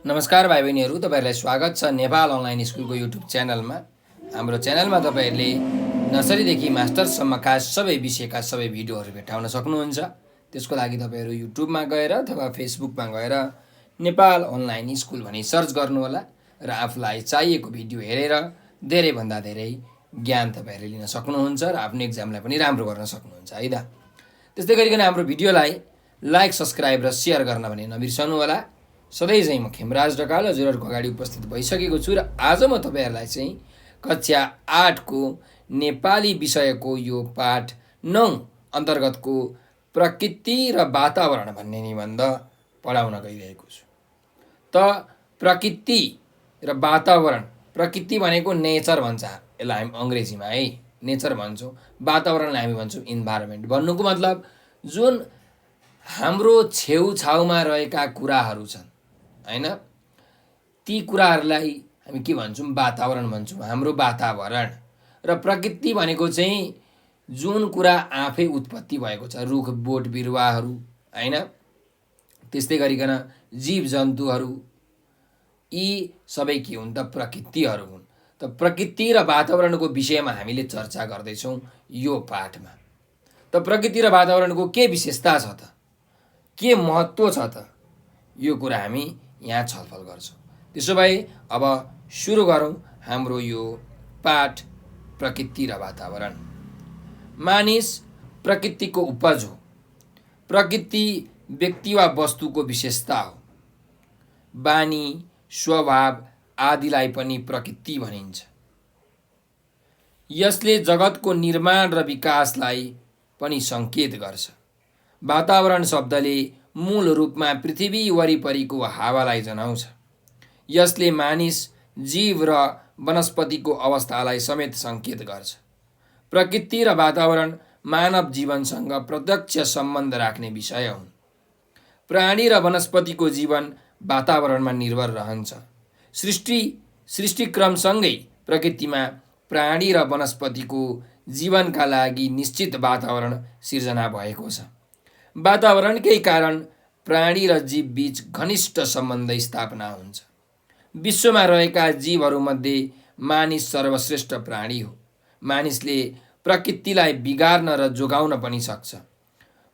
नमस्कार भाइ बहिनीहरू, तपाईँहरूलाई स्वागत छ नेपाल अनलाइन स्कुलको युट्युब च्यानलमा। हाम्रो च्यानलमा तपाईँहरूले नर्सरीदेखि मास्टर्ससम्मका सबै विषयका सबै भिडियोहरू भेट्टाउन सक्नुहुन्छ। त्यसको लागि तपाईँहरू युट्युबमा गएर अथवा फेसबुकमा गएर नेपाल अनलाइन स्कुल भनी सर्च गर्नुहोला र आफूलाई चाहिएको भिडियो हेरेर धेरैभन्दा धेरै ज्ञान तपाईँहरूले लिन सक्नुहुन्छ र आफ्नो एक्जामलाई पनि राम्रो गर्न सक्नुहुन्छ है त। त्यस्तै गरिकन हाम्रो भिडियोलाई लाइक, सब्सक्राइब र सेयर गर्न भने नबिर्सनुहोला। सधैँ चाहिँ म खेमराज ढकाल हजुरहरूको अगाडि उपस्थित भइसकेको छु र आज म तपाईँहरूलाई चाहिँ कक्षा 8को नेपाली विषयको यो पाठ 9 अन्तर्गतको प्रकृति र वातावरण भन्ने निबन्ध पढाउन गइरहेको छु। त प्रकृति र वातावरण, प्रकृति भनेको नेचर भन्छ यसलाई हामी अङ्ग्रेजीमा है, नेचर भन्छौँ। वातावरणलाई हामी भन्छौँ इन्भाइरोमेन्ट। भन्नुको मतलब जुन हाम्रो छेउछाउमा रहेका कुराहरू छन् हैन, ती कुराहरूलाई हामी के भन्छौँ? वातावरण भन्छौँ, हाम्रो वातावरण। र प्रकृति भनेको चाहिँ जुन कुरा आफै उत्पत्ति भएको छ, रुख बोट बिरुवाहरू हैन, त्यस्तै गरिकन जीव जन्तुहरू, यी सबै के हुन् त? प्रकृतिहरू हुन्। त प्रकृति र वातावरणको विषयमा हामीले चर्चा गर्दैछौँ यो पाठमा। त प्रकृति र वातावरणको के विशेषता छ त, के महत्त्व छ त, यो कुरा हामी यहाँ छलफल गर्छौँ। त्यसो भए अब सुरु गरौँ हाम्रो यो पाठ प्रकृति र वातावरण। मानिस प्रकृतिको उपज हो। प्रकृति व्यक्ति वा वस्तुको विशेषता हो। बानी, स्वभाव आदिलाई पनि प्रकृति भनिन्छ। यसले जगतको निर्माण र विकासलाई पनि सङ्केत गर्छ। वातावरण शब्दले मूल रूपमा पृथ्वी वरिपरिको हावालाई जनाउँछ। यसले मानिस, जीव र वनस्पतिको अवस्थालाई समेत सङ्केत गर्छ। प्रकृति र वातावरण मानव जीवनसँग प्रत्यक्ष सम्बन्ध राख्ने विषय हुन्। प्राणी र वनस्पतिको जीवन वातावरणमा निर्भर रहन्छ। सृष्टिक्रमसँगै प्रकृतिमा प्राणी र वनस्पतिको जीवनका लागि निश्चित वातावरण सिर्जना भएको छ। वातावरणकै कारण प्राणी र जीव बीच घनिष्ठ सम्बन्ध स्थापना हुन्छ। विश्वमा रहेका जीवहरूमध्ये मानिस सर्वश्रेष्ठ प्राणी हो। मानिसले प्रकृतिलाई बिगार्न र जोगाउन पनि सक्छ।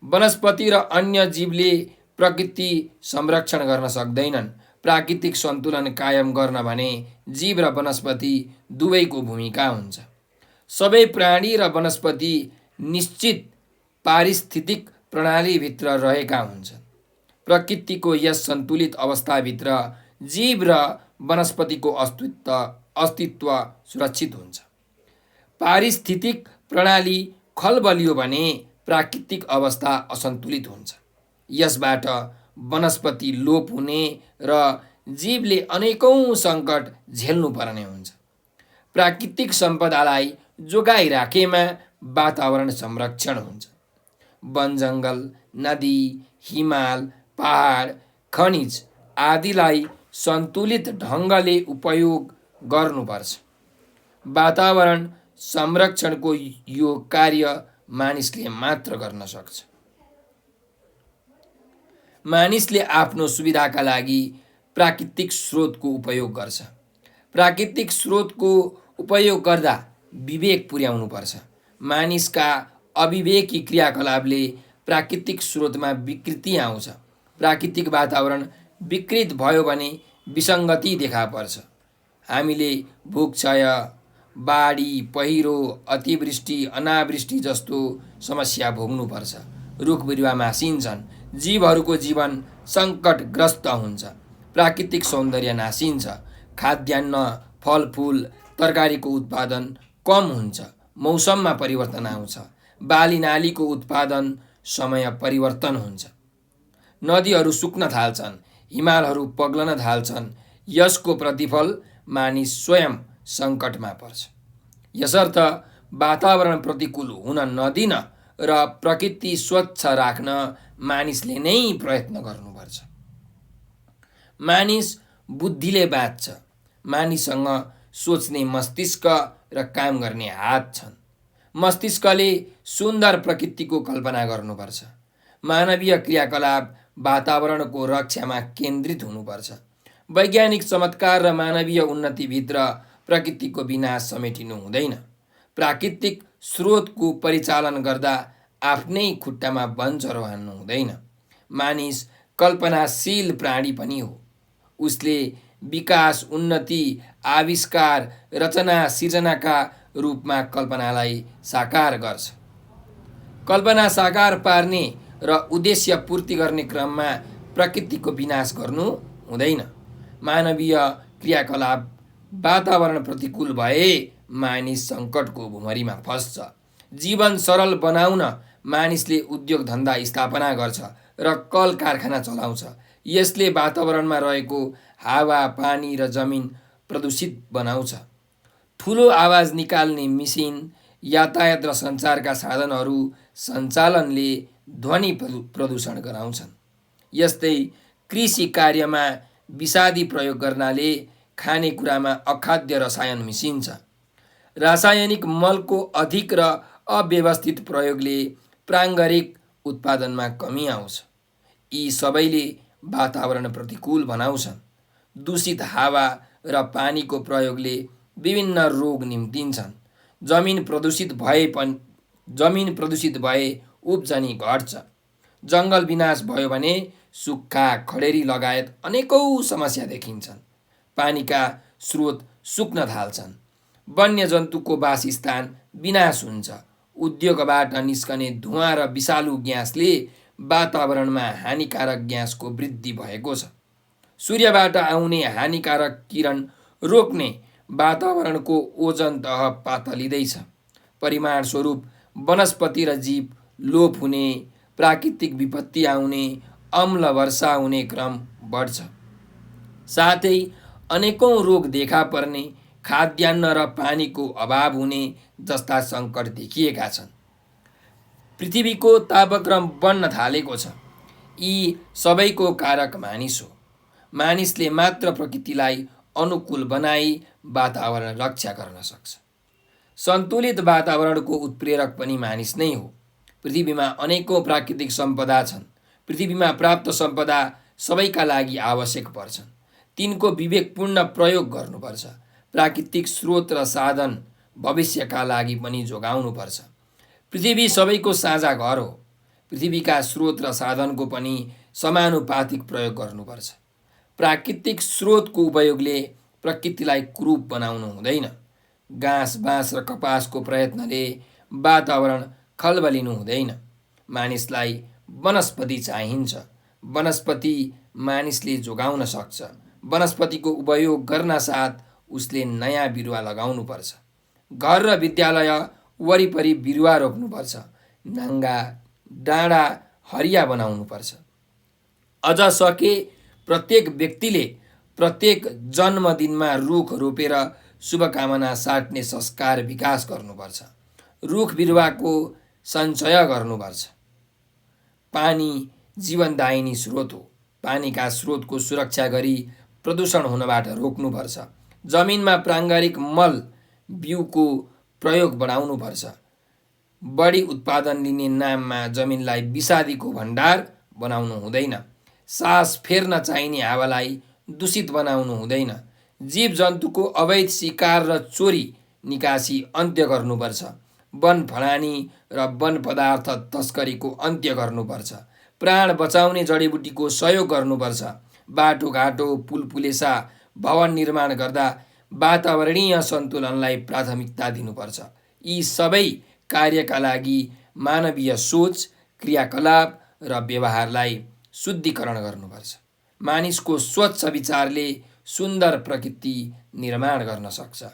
वनस्पति र अन्य जीवले प्रकृति संरक्षण गर्न सक्दैनन्। प्राकृतिक सन्तुलन कायम गर्न भने जीव र वनस्पति दुवैको भूमिका हुन्छ। सबै प्राणी र वनस्पति निश्चित पारिस्थितिक प्रणालीभित्र रहेका हुन्छन्। प्रकृतिको यस सन्तुलित अवस्थाभित्र जीव र वनस्पतिको अस्तित्व सुरक्षित हुन्छ। पारिस्थितिक प्रणाली खलबलियो भने प्राकृतिक अवस्था असन्तुलित हुन्छ। यसबाट वनस्पति लोप हुने र जीवले अनेकौं सङ्कट झेल्नु पर्ने हुन्छ। प्राकृतिक सम्पदालाई जोगाइराखेमा वातावरण संरक्षण हुन्छ। वन जङ्गल, नदी, हिमाल, पहाड, खनिज आदिलाई सन्तुलित ढङ्गले उपयोग गर्नुपर्छ। वातावरण संरक्षणको यो कार्य मानिसले मात्र गर्न सक्छ। मानिसले आफ्नो सुविधाका लागि प्राकृतिक स्रोतको उपयोग गर्छ। प्राकृतिक स्रोतको उपयोग गर्दा विवेक पुर्याउनुपर्छ। मानिसका अविवेकी क्रियाकलापले प्राकृतिक स्रोतमा विकृति आउँछ। प्राकृतिक वातावरण विकृत भयो भने विसङ्गति देखा पर्छ। हामीले भूक्षय, बाढी, पहिरो, अतिवृष्टि, अनावृष्टि जस्तो समस्या भोग्नुपर्छ। रुख बिरुवा मासिन्छन्। जीवहरूको जीवन सङ्कटग्रस्त हुन्छ। प्राकृतिक सौन्दर्य नासिन्छ। खाद्यान्न, फलफुल, तरकारीको उत्पादन कम हुन्छ। मौसममा परिवर्तन आउँछ। बाली नालीको उत्पादन समय परिवर्तन हुन्छ। नदीहरू सुक्न थाल्छन्। हिमालहरू पग्लन थाल्छन्। यसको प्रतिफल मानिस स्वयं सङ्कटमा पर्छ। यसर्थ वातावरण प्रतिकूल हुन नदिन र प्रकृति स्वच्छ राख्न मानिसले नै प्रयत्न गर्नुपर्छ। मानिस बुद्धिले बाँच्छ। मानिससँग सोच्ने मस्तिष्क र काम गर्ने हात छन्। मस्तिष्कले सुन्दर प्रकृतिको कल्पना गर्नुपर्छ। मानवीय क्रियाकलाप वातावरणको रक्षामा केन्द्रित हुनुपर्छ। वैज्ञानिक चमत्कार र मानवीय उन्नतिभित्र प्रकृतिको विनाश समेटिनु हुँदैन। प्राकृतिक स्रोतको परिचालन गर्दा आफ्नै खुट्टामा बन्चरो हान्नु हुँदैन। मानिस कल्पनाशील प्राणी पनि हो। उसले विकास, उन्नति, आविष्कार, रचना, सिर्जनाका रूपमा कल्पनालाई साकार गर्छ। कल्पना साकार पार्ने र उद्देश्य पूर्ति गर्ने क्रममा प्रकृतिको विनाश गर्नु हुँदैन। मानवीय क्रियाकलाप वातावरण प्रतिकूल भए मानिस सङ्कटको भुमरीमा फस्छ। जीवन सरल बनाउन मानिसले उद्योग धन्दा स्थापना गर्छ र कल कारखाना चलाउँछ। यसले वातावरणमा रहेको हावा, पानी र जमिन प्रदूषित बनाउँछ। ठुलो आवाज निकाल्ने मिसिन, यातायात र सञ्चारका साधनहरू सञ्चालनले ध्वनि प्रदूषण गराउँछन्। यस्तै कृषि कार्यमा विषादी प्रयोग गर्नाले खानेकुरामा अखाद्य रसायन मिसिन्छ। रासायनिक मलको अधिक र अव्यवस्थित प्रयोगले प्राङ्गारिक उत्पादनमा कमी आउँछ। यी सबैले वातावरण प्रतिकूल बनाउँछन्। दूषित हावा र पानीको प्रयोगले विभिन्न रोग निम्तिन्छन्। जमिन प्रदूषित भए उब्जनी घट्छ। जङ्गल विनाश भयो भने सुक्खा, खडेरी लगायत अनेकौँ समस्या देखिन्छन्। पानीका स्रोत सुक्न थाल्छन्। वन्यजन्तुको वासस्थान विनाश हुन्छ। उद्योगबाट निस्कने धुवाँ र विषालु ग्यासले वातावरणमा हानिकारक ग्यासको वृद्धि भएको छ। सूर्यबाट आउने हानिकारक किरण रोक्ने वातावरणको ओजन तह पातलिँदैछ। परिणामस्वरूप वनस्पति र जीव लोप हुने, प्राकृतिक विपत्ति आउने, अम्ल वर्षा हुने क्रम बढ्छ। साथै अनेकौँ रोग देखा पर्ने, खाद्यान्न र पानीको अभाव हुने जस्ता सङ्कट देखिएका छन्। पृथ्वीको तापक्रम बढ्न थालेको छ। यी सबैको कारक मानिस हो। मानिसले मात्र प्रकृतिलाई अनुकूल बनाई वातावरण रक्षा गर्न सक्छ। सन्तुलित वातावरणको उत्प्रेरक पनि मानिस नै हो। पृथ्वीमा अनेकौँ प्राकृतिक सम्पदा छन्। पृथ्वीमा प्राप्त सम्पदा सबैका लागि आवश्यक पर्छन्। तिनको विवेकपूर्ण प्रयोग गर्नुपर्छ। प्राकृतिक स्रोत र साधन भविष्यका लागि पनि जोगाउनुपर्छ। पृथ्वी सबैको साझा घर हो। पृथ्वीका स्रोत र साधनको पनि समानुपातिक प्रयोग गर्नुपर्छ। प्राकृतिक स्रोतको उपयोगले प्रकृतिलाई कुरूप बनाउनु हुँदैन। घाँस, बाँस र कपासको प्रयत्नले वातावरण खलबलिनु हुँदैन। मानिसलाई वनस्पति चाहिन्छ। वनस्पति मानिसले जोगाउन सक्छ। वनस्पतिको उपयोग गर्न साथ उसले नयाँ बिरुवा लगाउनुपर्छ। घर र विद्यालय वरिपरि बिरुवा रोप्नुपर्छ। नाङ्गा डाँडा हरिया बनाउनुपर्छ। अझ सके प्रत्येक व्यक्तिले प्रत्येक जन्मदिनमा रुख रोपेर शुभकामना साट्ने संस्कार विकास गर्नुपर्छ। रुख बिरुवाको सञ्चय गर्नुपर्छ। पानी जीवनदायिनी स्रोत हो। पानीका स्रोतको सुरक्षा गरी प्रदूषण हुनबाट रोक्नुपर्छ। जमिनमा प्राङ्गारिक मल बिउको प्रयोग बढाउनुपर्छ। बढी उत्पादन लिने नाममा जमिनलाई विषादीको भण्डार बनाउनु हुँदैन। सास फेर्न चाहिने हावालाई दूषित बनाउनु हुँदैन। जीव जन्तुको अवैध शिकार र चोरी निकासी अन्त्य गर्नुपर्छ। वन फडानी र वन पदार्थ तस्करीको अन्त्य गर्नुपर्छ। प्राण बचाउने जडीबुटीको सहयोग गर्नुपर्छ। बाटोघाटो, पुलपुलेसा, भवन निर्माण गर्दा वातावरणीय सन्तुलनलाई प्राथमिकता दिनुपर्छ। यी सबै कार्यका लागि मानवीय सोच, क्रियाकलाप र व्यवहारलाई शुद्धिकरण गर्नुपर्छ। मानिसको स्वच्छ विचारले सुन्दर प्रकृति निर्माण गर्न सक्छ।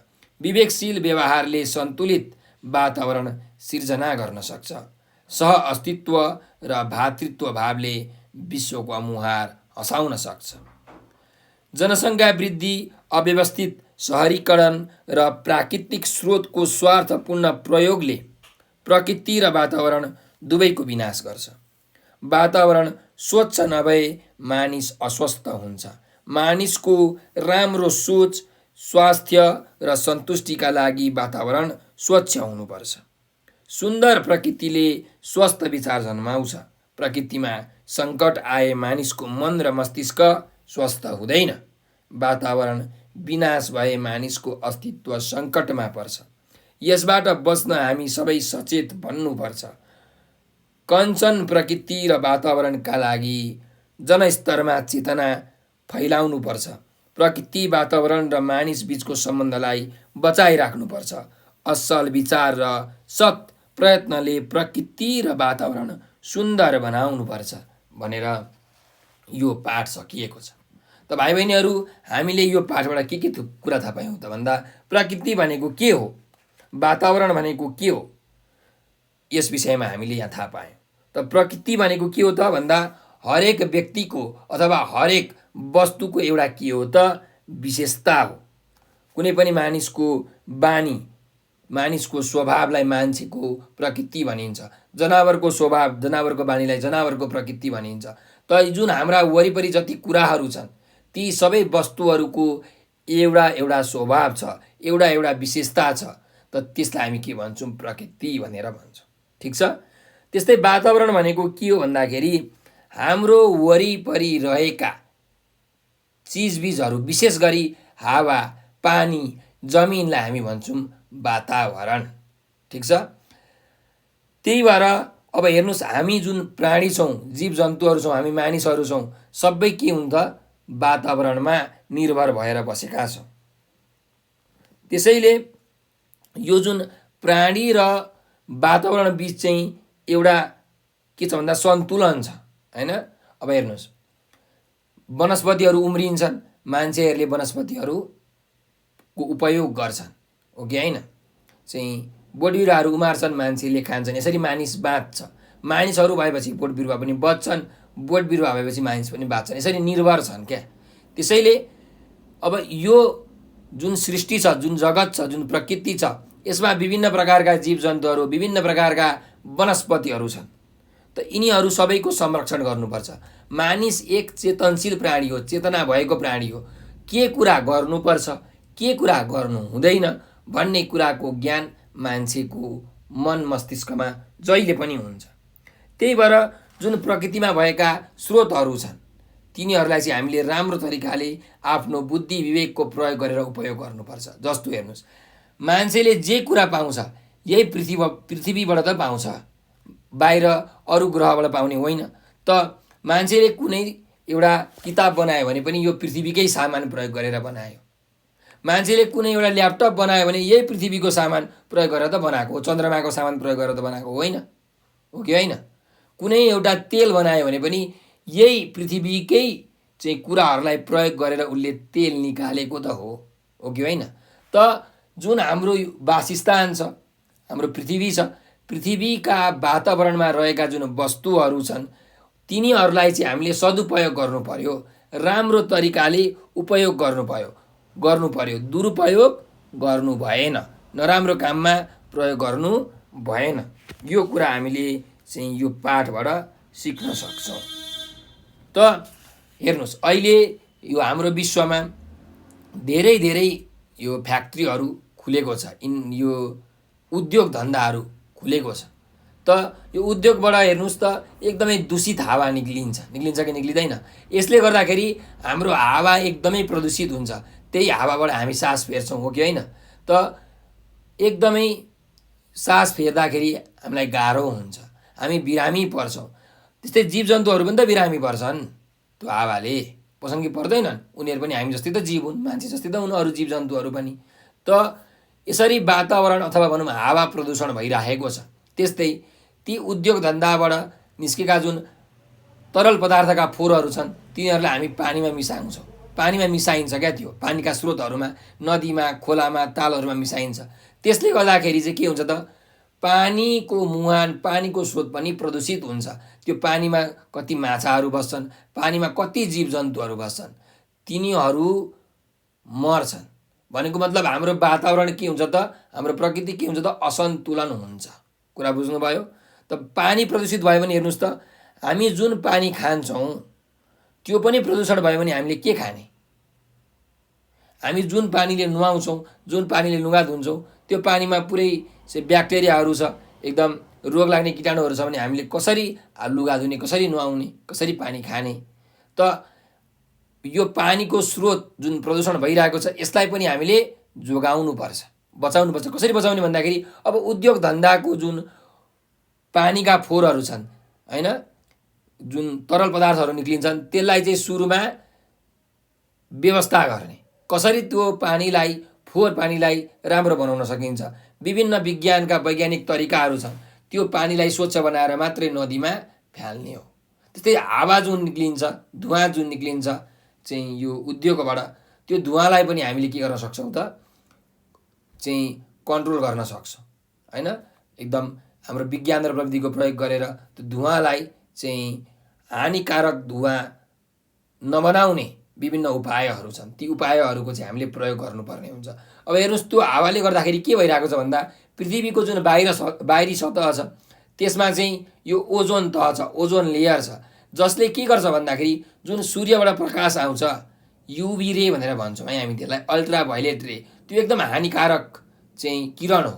विवेकशील व्यवहारले सन्तुलित वातावरण सिर्जना गर्न सक्छ। सह अस्तित्व र भातृत्व भावले विश्वको मुहार हँसाउन सक्छ। जनसङ्ख्या वृद्धि, अव्यवस्थित सहरीकरण र प्राकृतिक स्रोतको स्वार्थपूर्ण प्रयोगले प्रकृति र वातावरण दुवैको विनाश गर्छ। वातावरण स्वच्छ नभए मानिस अस्वस्थ हुन्छ। मानिसको राम्रो सोच, स्वास्थ्य र सन्तुष्टिका लागि वातावरण स्वच्छ हुनुपर्छ। सुन्दर प्रकृतिले स्वस्थ विचार जन्माउँछ। प्रकृतिमा सङ्कट आए मानिसको मन र मस्तिष्क स्वस्थ हुँदैन। वातावरण विनाश भए मानिसको अस्तित्व सङ्कटमा पर्छ। यसबाट बच्न हामी सबै सचेत बन्नुपर्छ। कञ्चन प्रकृति र वातावरणका लागि जनस्तरमा चेतना फैलाउनुपर्छ। प्रकृति, वातावरण र मानिस बीचको सम्बन्धलाई बचाइराख्नुपर्छ। असल विचार र सत् प्रयत्नले प्रकृति र वातावरण सुन्दर बनाउनुपर्छ भनेर यो पाठ सकिएको छ। त भाइ बहिनीहरू, हामीले यो पाठबाट के कुरा थाहा पायौँ त भन्दा प्रकृति भनेको के हो, वातावरण भनेको के हो, यस विषयमा हामीले यहाँ थाहा पायौँ। त प्रकृति भनेको के हो त भन्दा हरेक व्यक्तिको अथवा हरेक वस्तुको एउटा के हो त विशेषता हो। कुनै पनि मानिसको बानी, मानिसको स्वभावलाई मान्छेको प्रकृति भनिन्छ। जनावरको स्वभाव, जनावरको बानीलाई जनावरको प्रकृति भनिन्छ। त जुन हाम्रा वरिपरि जति कुराहरू छन् ती सबै वस्तुहरूको एउटा एउटा स्वभाव छ, एउटा एउटा विशेषता छ। त त्यसलाई हामी के भन्छौँ? प्रकृति भनेर भन्छौँ। ठिक छ। त्यस्तै वातावरण भनेको के हो भन्दाखेरि हाम्रो वरिपरि रहेका चिजबिजहरू, विशेष गरी हावा, पानी, जमिनलाई हामी भन्छौँ वातावरण। ठिक छ। त्यही भएर अब हेर्नुहोस्, हामी जुन प्राणी छौँ, जीव जन्तुहरू छौँ, हामी मानिसहरू छौँ, सबै के हुन्छ? वातावरणमा निर्भर भएर बसेका छौँ। त्यसैले यो जुन प्राणी र वातावरण बिच चाहिँ एउटा के छ भन्दा सन्तुलन छ, हैन? अब हेर्नुहोस्, वनस्पतिहरू उम्रिन्छन्, मान्छेहरूले वनस्पतिहरूको उपयोग गर्छन्, हो कि होइन? चाहिँ बोटबिरुवाहरू उमार्छन्, मान्छेले खान्छन्, यसरी मानिस बाँच्छ। मानिसहरू भएपछि बोटबिरुवा पनि बच्छन्, बोटबिरुवा भएपछि मानिस पनि बाँच्छन्, यसरी निर्भर छन् क्या। त्यसैले अब यो जुन सृष्टि छ, जुन जगत छ, जुन प्रकृति छ, यसमा विभिन्न प्रकारका जीवजन्तुहरू, विभिन्न प्रकारका वनस्पतिहरू छन्। त यिनीहरू सबैको संरक्षण गर्नुपर्छ। मानिस एक चेतनशील प्राणी हो, चेतना भएको प्राणी हो। के कुरा गर्नुपर्छ, के कुरा गर्नु हुँदैन भन्ने कुराको ज्ञान मान्छेको मन मस्तिष्कमा जहिले पनि हुन्छ। त्यही भएर जुन प्रकृतिमा भएका स्रोतहरू छन् तिनीहरूलाई चाहिँ हामीले राम्रो तरिकाले आफ्नो बुद्धि विवेकको प्रयोग गरेर उपयोग गर्नुपर्छ। जस्तो हेर्नुहोस्, मान्छेले जे कुरा पाउँछ यही पृथ्वीबाट त पाउँछ, बाहिर अरू ग्रहबाट पाउने होइन। त मान्छेले कुनै एउटा किताब बनायो भने पनि यो पृथ्वीकै सामान प्रयोग गरेर बनायो। मान्छेले कुनै एउटा ल्यापटप बनायो भने यही पृथ्वीको सामान प्रयोग गरेर त बनाएको हो, चन्द्रमाको सामान प्रयोग गरेर त बनाएको होइन, हो कि होइन? कुनै एउटा तेल बनायो भने पनि यही पृथ्वीकै चाहिँ कुराहरूलाई प्रयोग गरेर उसले तेल निकालेको त हो कि होइन? त जुन हाम्रो वासस्थान छ, हाम्रो पृथ्वी छ, पृथ्वीका वातावरणमा रहेका जुन वस्तुहरू छन् तिनीहरूलाई चाहिँ हामीले सदुपयोग गर्नु पर्यो, राम्रो तरिकाले उपयोग गर्नु पर्यो, दुरुपयोग गर्नु भएन, नराम्रो काममा प्रयोग गर्नु भएन। यो कुरा हामीले चाहिँ यो पाठबाट सिक्न सक्छौँ। त हेर्नुहोस्, अहिले यो हाम्रो विश्वमा धेरै धेरै यो फ्याक्ट्रीहरू खुलेको छ, यो उद्योग धन्दाहरू खुलेको छ। त यो उद्योगबाट हेर्नुहोस् त एकदमै दूषित हावा निक्लिन्छ कि निक्लिँदैन? यसले गर्दाखेरि हाम्रो हावा एकदमै प्रदूषित हुन्छ। त्यही हावाबाट हामी सास फेर्छौँ, हो कि होइन? त एकदमै सास फेर्दाखेरि हामीलाई गाह्रो हुन्छ, हामी बिरामी पर्छौँ। त्यस्तै जीवजन्तुहरू पनि त बिरामी पर्छन् त्यो हावाले, पर्छन् कि पर्दैनन्? उनीहरू पनि हामी जस्तै त जीव हुन्, मान्छे जस्तै त हुन् अरू जीवजन्तुहरू पनि। त यसरी वातावरण अथवा भनौँ हावा प्रदूषण भइरहेको छ। त्यस्तै ती उद्योग धन्दाबाट निस्केका जुन तरल पदार्थका फोहोरहरू छन् तिनीहरूलाई हामी पानीमा मिसाउँछौँ। पानीमा मिसाइन्छ क्या, त्यो पानीका स्रोतहरूमा, नदीमा, खोलामा, तालहरूमा मिसाइन्छ। त्यसले गर्दाखेरि चाहिँ के हुन्छ त? पानीको मुहान, पानीको स्रोत पनि प्रदूषित हुन्छ। त्यो पानीमा कति माछाहरू बस्छन्, पानीमा कति जीवजन्तुहरू बस्छन्, तिनीहरू मर्छन्। भनेको मतलब हाम्रो वातावरण के हुन्छ त? हाम्रो प्रकृति के हुन्छ त? असन्तुलन हुन्छ। कुरा बुझ्नुभयो? त पानी प्रदूषित भयो भने हेर्नुहोस् त, हामी जुन पानी खान्छौँ त्यो पनि प्रदूषण भयो भने हामीले के खाने? हामी जुन पानीले नुहाउँछौँ, जुन पानीले लुगा धुन्छौँ, त्यो पानीमा पुरै ब्याक्टेरियाहरू छ, एकदम रोग लाग्ने कीटाणुहरू छ भने हामीले कसरी लुगा धुने, कसरी नुहाउने, कसरी पानी खाने? त यो पानीको स्रोत जुन प्रदूषण भइरहेको छ यसलाई पनि हामीले जोगाउनुपर्छ, बचाउनुपर्छ। कसरी बचाउने भन्दाखेरि अब उद्योग धन्दाको जुन पानीका फोहोरहरू छन् हैन, जुन तरल पदार्थहरू निक्लिन्छन् त्यसलाई चाहिँ सुरुमा व्यवस्था गर्ने, कसरी त्यो पानीलाई फोहोर पानीलाई राम्रो बनाउन सकिन्छ। विभिन्न विज्ञानका वैज्ञानिक तरिकाहरू छन्, त्यो पानीलाई स्वच्छ बनाएर मात्रै नदीमा फ्याल्ने हो। त्यस्तै हावा जुन निक्लिन्छ, धुवाँ जुन निक्लिन्छ चाहिँ यो उद्योगबाट, त्यो धुवाँलाई पनि हामीले के गर्न सक्छौँ त चाहिँ कन्ट्रोल गर्न सक्छौँ हैन। एकदम हाम्रो विज्ञान र प्रविधिको प्रयोग गरेर त्यो धुवाँलाई चाहिँ हानिकारक धुवाँ नबनाउने विभिन्न उपायहरू छन्, ती उपायहरूको चाहिँ हामीले प्रयोग गर्नुपर्ने हुन्छ। अब हेर्नुहोस्, त्यो हावाले गर्दाखेरि के भइरहेको छ भन्दा पृथ्वीको जुन बाहिरी सतह छ त्यसमा चाहिँ यो ओजोन तह छ, ओजोन लेयर छ, जसले के गर्छ भन्दाखेरि जुन सूर्यबाट प्रकाश आउँछ युभी रे भनेर भन्छौँ है हामी त्यसलाई, अल्ट्रा भायोलेट रे, त्यो एकदम हानिकारक चाहिँ किरण हो,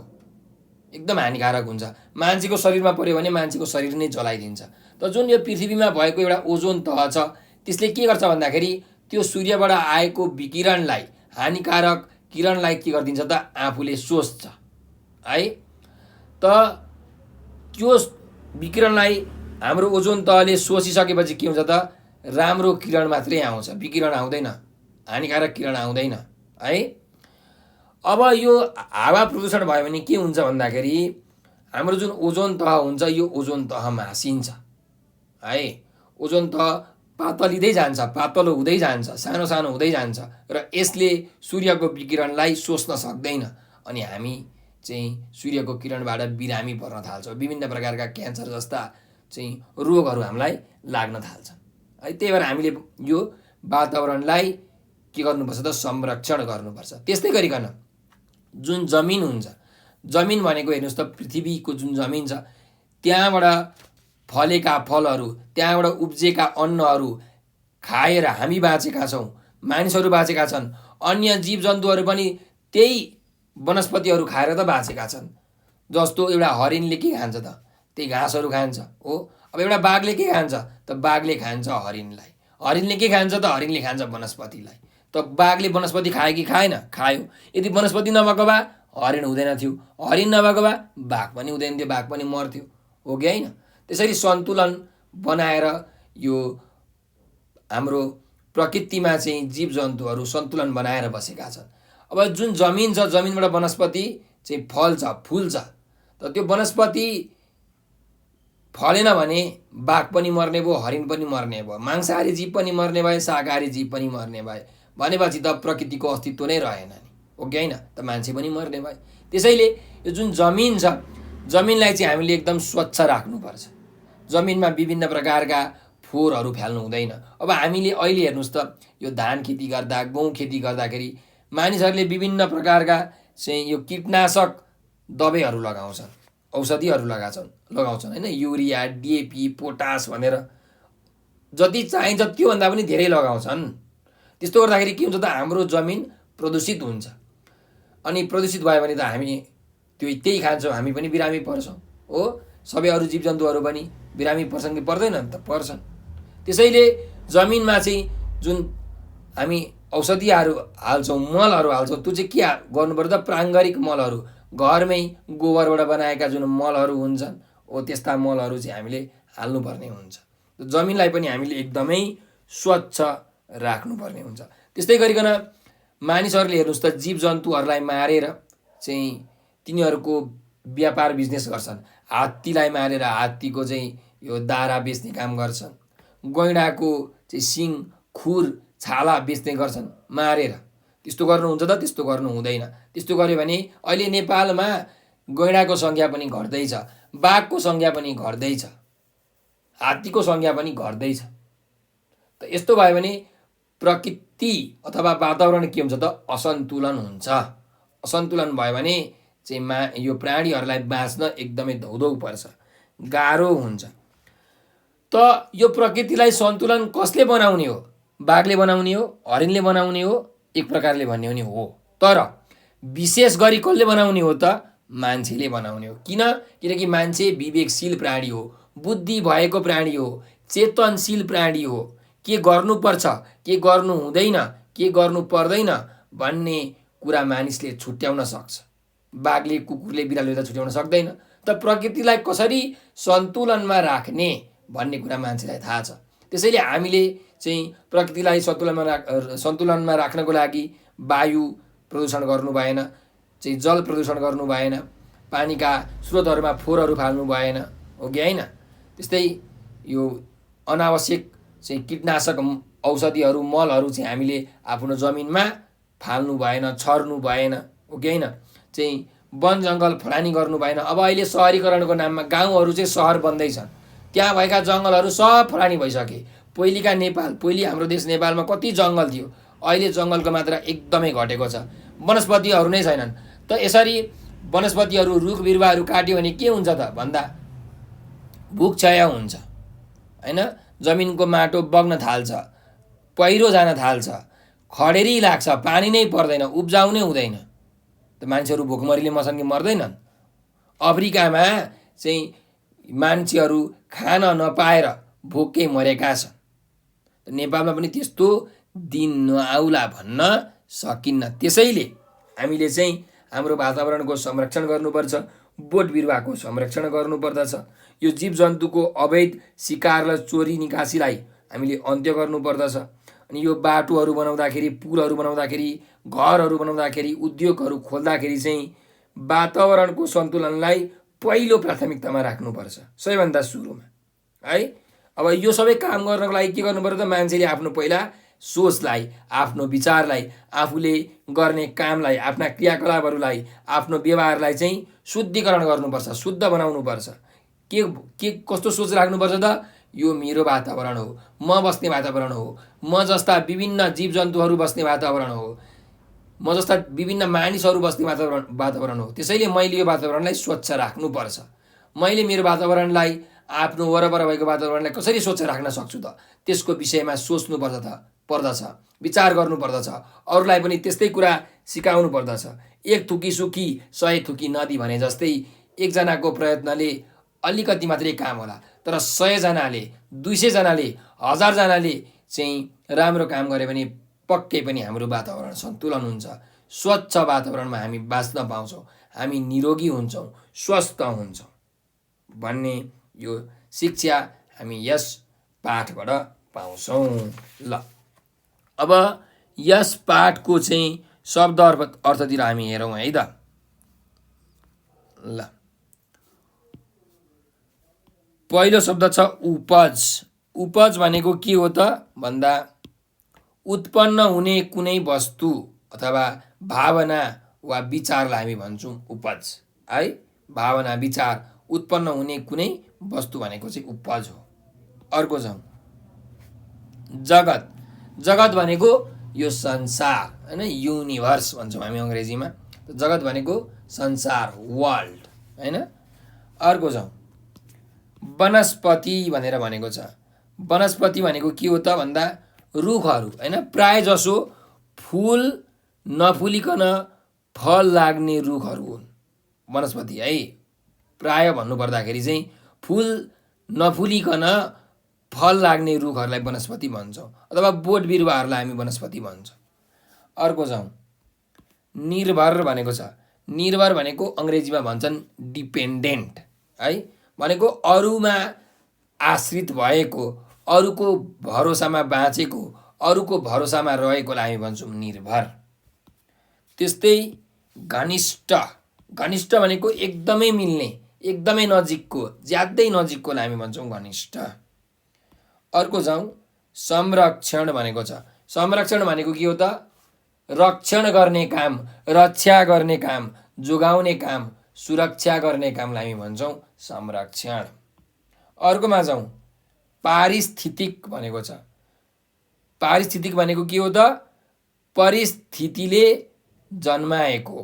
एकदम हानिकारक हुन्छ। मान्छेको शरीरमा पऱ्यो भने मान्छेको शरीर नै जलाइदिन्छ। त जुन यो पृथ्वीमा भएको एउटा ओजोन तह छ त्यसले के गर्छ भन्दाखेरि त्यो सूर्यबाट आएको विकिरणलाई, हानिकारक किरणलाई के गरिदिन्छ त आफूले सोच्छ है। त त्यो विकिरणलाई हाम्रो ओजोन तहले सोचिसकेपछि के हुन्छ त राम्रो किरण मात्रै आउँछ, विकिरण आउँदैन, हानिकारक किरण आउँदैन है। अब यो हावा प्रदूषण भयो भने के हुन्छ भन्दाखेरि हाम्रो जुन ओजोन तह हुन्छ यो ओजोन तह मासिन्छ है। ओजोन तह पातलिँदै जान्छ, पातलो हुँदै जान्छ, सानो सानो हुँदै जान्छ र यसले सूर्यको विकिरणलाई सोच्न सक्दैन अनि हामी चाहिँ सूर्यको किरणबाट बिरामी पर्न थाल्छौँ। विभिन्न प्रकारका क्यान्सर जस्ता चाहिँ रोगहरू हामीलाई लाग्न थाल्छन् है। त्यही भएर हामीले यो वातावरणलाई के गर्नुपर्छ त संरक्षण गर्नुपर्छ। त्यस्तै गरिकन जुन जमिन हुन्छ, जमिन भनेको हेर्नुहोस् त पृथ्वीको जुन जमिन छ त्यहाँबाट फलेका फलहरू, त्यहाँबाट उब्जेका अन्नहरू खाएर हामी बाँचेका छौँ, मानिसहरू बाँचेका छन्, अन्य जीवजन्तुहरू पनि त्यही वनस्पतिहरू खाएर त बाँचेका छन्। जस्तो एउटा हरिणले के खान्छ त त्यही घाँसहरू खान्छ हो। अब एउटा बाघले के खान्छ त बाघले खान्छ हरिणलाई, हरिणले के खान्छ त हरिणले खान्छ वनस्पतिलाई। त बाघले वनस्पति खायो कि खाएन? खायो। यदि वनस्पति नभएको भए हरिण हुँदैन थियो, हरिण नभएको भए बाघ पनि हुँदैन थियो, बाघ पनि मर्थ्यो, हो कि होइन? त्यसरी सन्तुलन बनाएर यो हाम्रो प्रकृतिमा चाहिँ जीवजन्तुहरू सन्तुलन बनाएर बसेका छन्। अब जुन जमिन छ, जमिनबाट वनस्पति चाहिँ फल्छ, फुल्छ। त त्यो वनस्पति फलेन भने बाघ पनि मर्ने भयो, हरिण पनि मर्ने भयो, मांसाहारी जीव पनि मर्ने भए, शाकाहारी जीव पनि मर्ने भए, भनेपछि त प्रकृतिको अस्तित्व नै रहेन नि, हो कि होइन? त मान्छे पनि मर्ने भए। त्यसैले यो जुन जमिन छ, जमिनलाई चाहिँ हामीले एकदम स्वच्छ राख्नुपर्छ। जमिनमा विभिन्न प्रकारका फोहोरहरू फ्याल्नु हुँदैन। अब हामीले अहिले हेर्नुहोस् त यो धान खेती गर्दा, गहुँ खेती गर्दाखेरि मानिसहरूले विभिन्न प्रकारका चाहिँ यो कीटनाशक दबाईहरू लगाउँछन्, औषधिहरू लगाउँछन् होइन, युरिया, डिएपी, पोटास भनेर जति चाहिन्छ त्योभन्दा पनि धेरै लगाउँछन्। त्यस्तो गर्दाखेरि के हुन्छ त हाम्रो जमिन प्रदूषित हुन्छ अनि प्रदूषित भयो भने त हामी त्यही खान्छौँ, हामी पनि बिरामी पर्छौँ हो। सबै अरू जीवजन्तुहरू पनि बिरामी पर्छन् कि पर्दैनन् त? पर्छन्। त्यसैले जमिनमा चाहिँ जुन हामी औषधिहरू हाल्छौँ, मलहरू हाल्छौँ, त्यो चाहिँ के गर्नुपर्छ त प्राङ्गारिक मलहरू, घरमै गोबरबाट बनाएका जुन मलहरू हुन्छन् हो त्यस्ता मलहरू चाहिँ हामीले हाल्नुपर्ने हुन्छ। जमिनलाई पनि हामीले एकदमै स्वच्छ राख्नुपर्ने हुन्छ। त्यस्तै गरिकन मानिसहरूले हेर्नुहोस् त जीवजन्तुहरूलाई मारेर चाहिँ तिनीहरूको व्यापार बिजनेस गर्छन्। हात्तीलाई मारेर हात्तीको चाहिँ यो दारा बेच्ने काम गर्छन्, गैँडाको चाहिँ सिङ, खुर, छाला बेच्ने गर्छन् मारेर। त्यस्तो गर्नुहुन्छ त? त्यस्तो गर्नु हुँदैन। त्यस्तो गर्यो भने अहिले नेपालमा गैँडाको सङ्ख्या पनि घट्दैछ, बाघको सङ्ख्या पनि घट्दैछ, हात्तीको सङ्ख्या पनि घट्दैछ। त यस्तो भयो भने प्रकृति अथवा वातावरण के हुन्छ त असन्तुलन हुन्छ। असन्तुलन भयो भने चाहिँ यो प्राणीहरूलाई बाँच्न एकदमै धौधौ पर्छ, गाह्रो हुन्छ। त यो प्रकृतिलाई सन्तुलन कसले बनाउने हो? बाघले बनाउने हो, हरिणले बनाउने हो, एक प्रकारले भन्ने हो नि हो। तर विशेष गरी कसले बनाउने हो त? मान्छेले बनाउने हो। किनकि मान्छे विवेकशील प्राणी हो, बुद्धि भएको प्राणी हो, चेतनशील प्राणी हो। के गर्नुपर्छ, के गर्नु हुँदैन, के गर्नु पर्दैन भन्ने कुरा मानिसले छुट्याउन सक्छ। बाघले कुकुरले बिरालोले त छुट्याउन सक्दैन। त प्रकृतिलाई कसरी सन्तुलनमा राख्ने भन्ने कुरा मान्छेलाई थाहा छ। त्यसैले हामीले चाहिँ प्रकृतिलाई सन्तुलनमा राख्नको लागि वायु प्रदूषण गर्नु भएन, चाहिँ जल प्रदूषण गर्नु भएन, पानीका स्रोतहरूमा फोहोरहरू फाल्नु भएन, हो कि होइन? त्यस्तै यो अनावश्यक चाहिँ कीटनाशक औषधिहरू मलहरू चाहिँ हामीले आफ्नो जमिनमा फाल्नु भएन, छर्नु भएन, हो कि होइन? चाहिँ वन जङ्गल फडानी गर्नु भएन। अब अहिले सहरीकरणको नाममा गाउँहरू चाहिँ सहर बन्दैछन्, त्यहाँ भएका जङ्गलहरू सब फडानी भइसके। पहिले हाम्रो देश नेपालमा कति जङ्गल थियो, अहिले जङ्गलको मात्रा एकदमै घटेको छ, वनस्पतिहरू नै छैनन्। त यसरी वनस्पतिहरू रुख बिरुवाहरू काट्यो भने के हुन्छ त भन्दा भूक्षय हुन्छ, होइन? जमिनको माटो बग्न थाल्छ, पहिरो जान थाल्छ, खडेरी लाग्छ, पानी नै पर्दैन, उब्जाउ नै हुँदैन। त मान्छेहरू भोकमरीले मर्छन् कि मर्दैनन्? अफ्रिकामा चाहिँ मान्छेहरू खान नपाएर भोकै मरेका छन्। नेपालमा पनि त्यस्तो दिन नआउला भन्न सकिन्न। त्यसैले हामीले चाहिँ हाम्रो वातावरणको संरक्षण गर्नुपर्छ, बोट बिरुवाको संरक्षण गर्नुपर्दछ। यो जीव जन्तुको अवैध शिकार र चोरी निकासीलाई हामीले अन्त्य गर्नुपर्दछ। अनि यो बाटोहरू बनाउँदाखेरि, पुलहरू बनाउँदाखेरि, घरहरू बनाउँदाखेरि, उद्योगहरू खोल्दाखेरि चाहिँ वातावरणको सन्तुलनलाई पहिलो प्राथमिकतामा राख्नुपर्छ, सबैभन्दा सुरुमा, है? अब यो सबै काम गर्नको लागि के गर्नु पर्यो त? मान्छेले आफ्नो पहिला सोचलाई, आफ्नो विचारलाई, आफूले गर्ने कामलाई, आफ्ना क्रियाकलापहरूलाई, आफ्नो व्यवहारलाई चाहिँ शुद्धिकरण गर्नुपर्छ, शुद्ध बनाउनुपर्छ। के कस्तो सोच राख्नुपर्छ त? यो मेरो वातावरण हो, म बस्ने वातावरण हो, म जस्ता विभिन्न जीवजन्तुहरू बस्ने वातावरण हो, म जस्ता विभिन्न मानिसहरू बस्ने वातावरण हो। त्यसैले मैले यो वातावरणलाई स्वच्छ राख्नुपर्छ। मैले मेरो वातावरणलाई, आफ्नो वरपर भएको वातावरणलाई कसरी स्वच्छ राख्न सक्छु त? त्यसको विषयमा सोच्नु पर्दछ, विचार गर्नु पर्दछ, अरूलाई पनि त्यस्तै कुरा सिकाउनु पर्दछ। एक थुकी सुकी 100 थुकी नदी भने जस्तै एकजनाको प्रयत्नले अलिकति मात्रै काम होला, तर 100 जनाले, 200 जनाले, 1000 जनाले चाहिँ राम्रो काम गरे भने पक्कै पनि हाम्रो वातावरण सन्तुलन हुन्छ। स्वच्छ वातावरणमा हामी बाँच्न पाउँछौँ, हामी निरोगी हुन्छौँ, स्वस्थ हुन्छौँ भन्ने यो शिक्षा हामी यस पाठबाट पाउँछौँ। ल, अब यस पाठको चाहिँ शब्द अर्थतिर हामी हेरौँ है त। ल, पहिलो शब्द छ उपज। उपज भनेको के हो त भन्दा उत्पन्न हुने कुनै वस्तु अथवा भावना वा विचारलाई हामी भन्छौँ उपज, है? भावना, विचार उत्पन्न हुने कुनै वस्तु भनेको चाहिँ उपज हो। अर्को छ जगत। जगत भनेको यो संसार, होइन? युनिभर्स भन्छौँ हामी अङ्ग्रेजीमा। जगत भनेको संसार, वर्ल्ड, होइन? अर्को छ वनस्पति भनेर भनेको छ। वनस्पति भनेको के हो त भन्दा रुखहरू, होइन? प्राय जसो फुल नफुलिकन फल लाग्ने रुखहरू हुन् वनस्पति, है? प्राय भन्नुपर्दाखेरि चाहिँ फुल नफुलिकन फल लाग्ने रुखहरूलाई वनस्पति भन्छौँ, अथवा बोट बिरुवाहरूलाई हामी वनस्पति भन्छौँ। अर्को छ निर्भर भनेको छ। निर्भर भनेको अङ्ग्रेजीमा भन्छन् डिपेन्डेन्ट, है? भनेको अरूमा आश्रित भएको, अरूको भरोसामा बाँचेको, अरूको भरोसामा रहेकोलाई हामी भन्छौँ निर्भर। त्यस्तै घनिष्ठ। घनिष्ठ भनेको एकदमै मिल्ने, एकदमै नजिकको, ज्यादै नजिककोलाई हामी भन्छौँ घनिष्ठ। अर्को जाउँ संरक्षण भनेको छ। संरक्षण भनेको के हो त? रक्षण गर्ने काम, रक्षा गर्ने काम, जोगाउने काम, सुरक्षा गर्ने कामलाई हामी भन्छौँ संरक्षण। अर्कोमा जाउँ पारिस्थितिक भनेको छ। पारिस्थितिक भनेको के हो त? परिस्थितिले जन्माएको,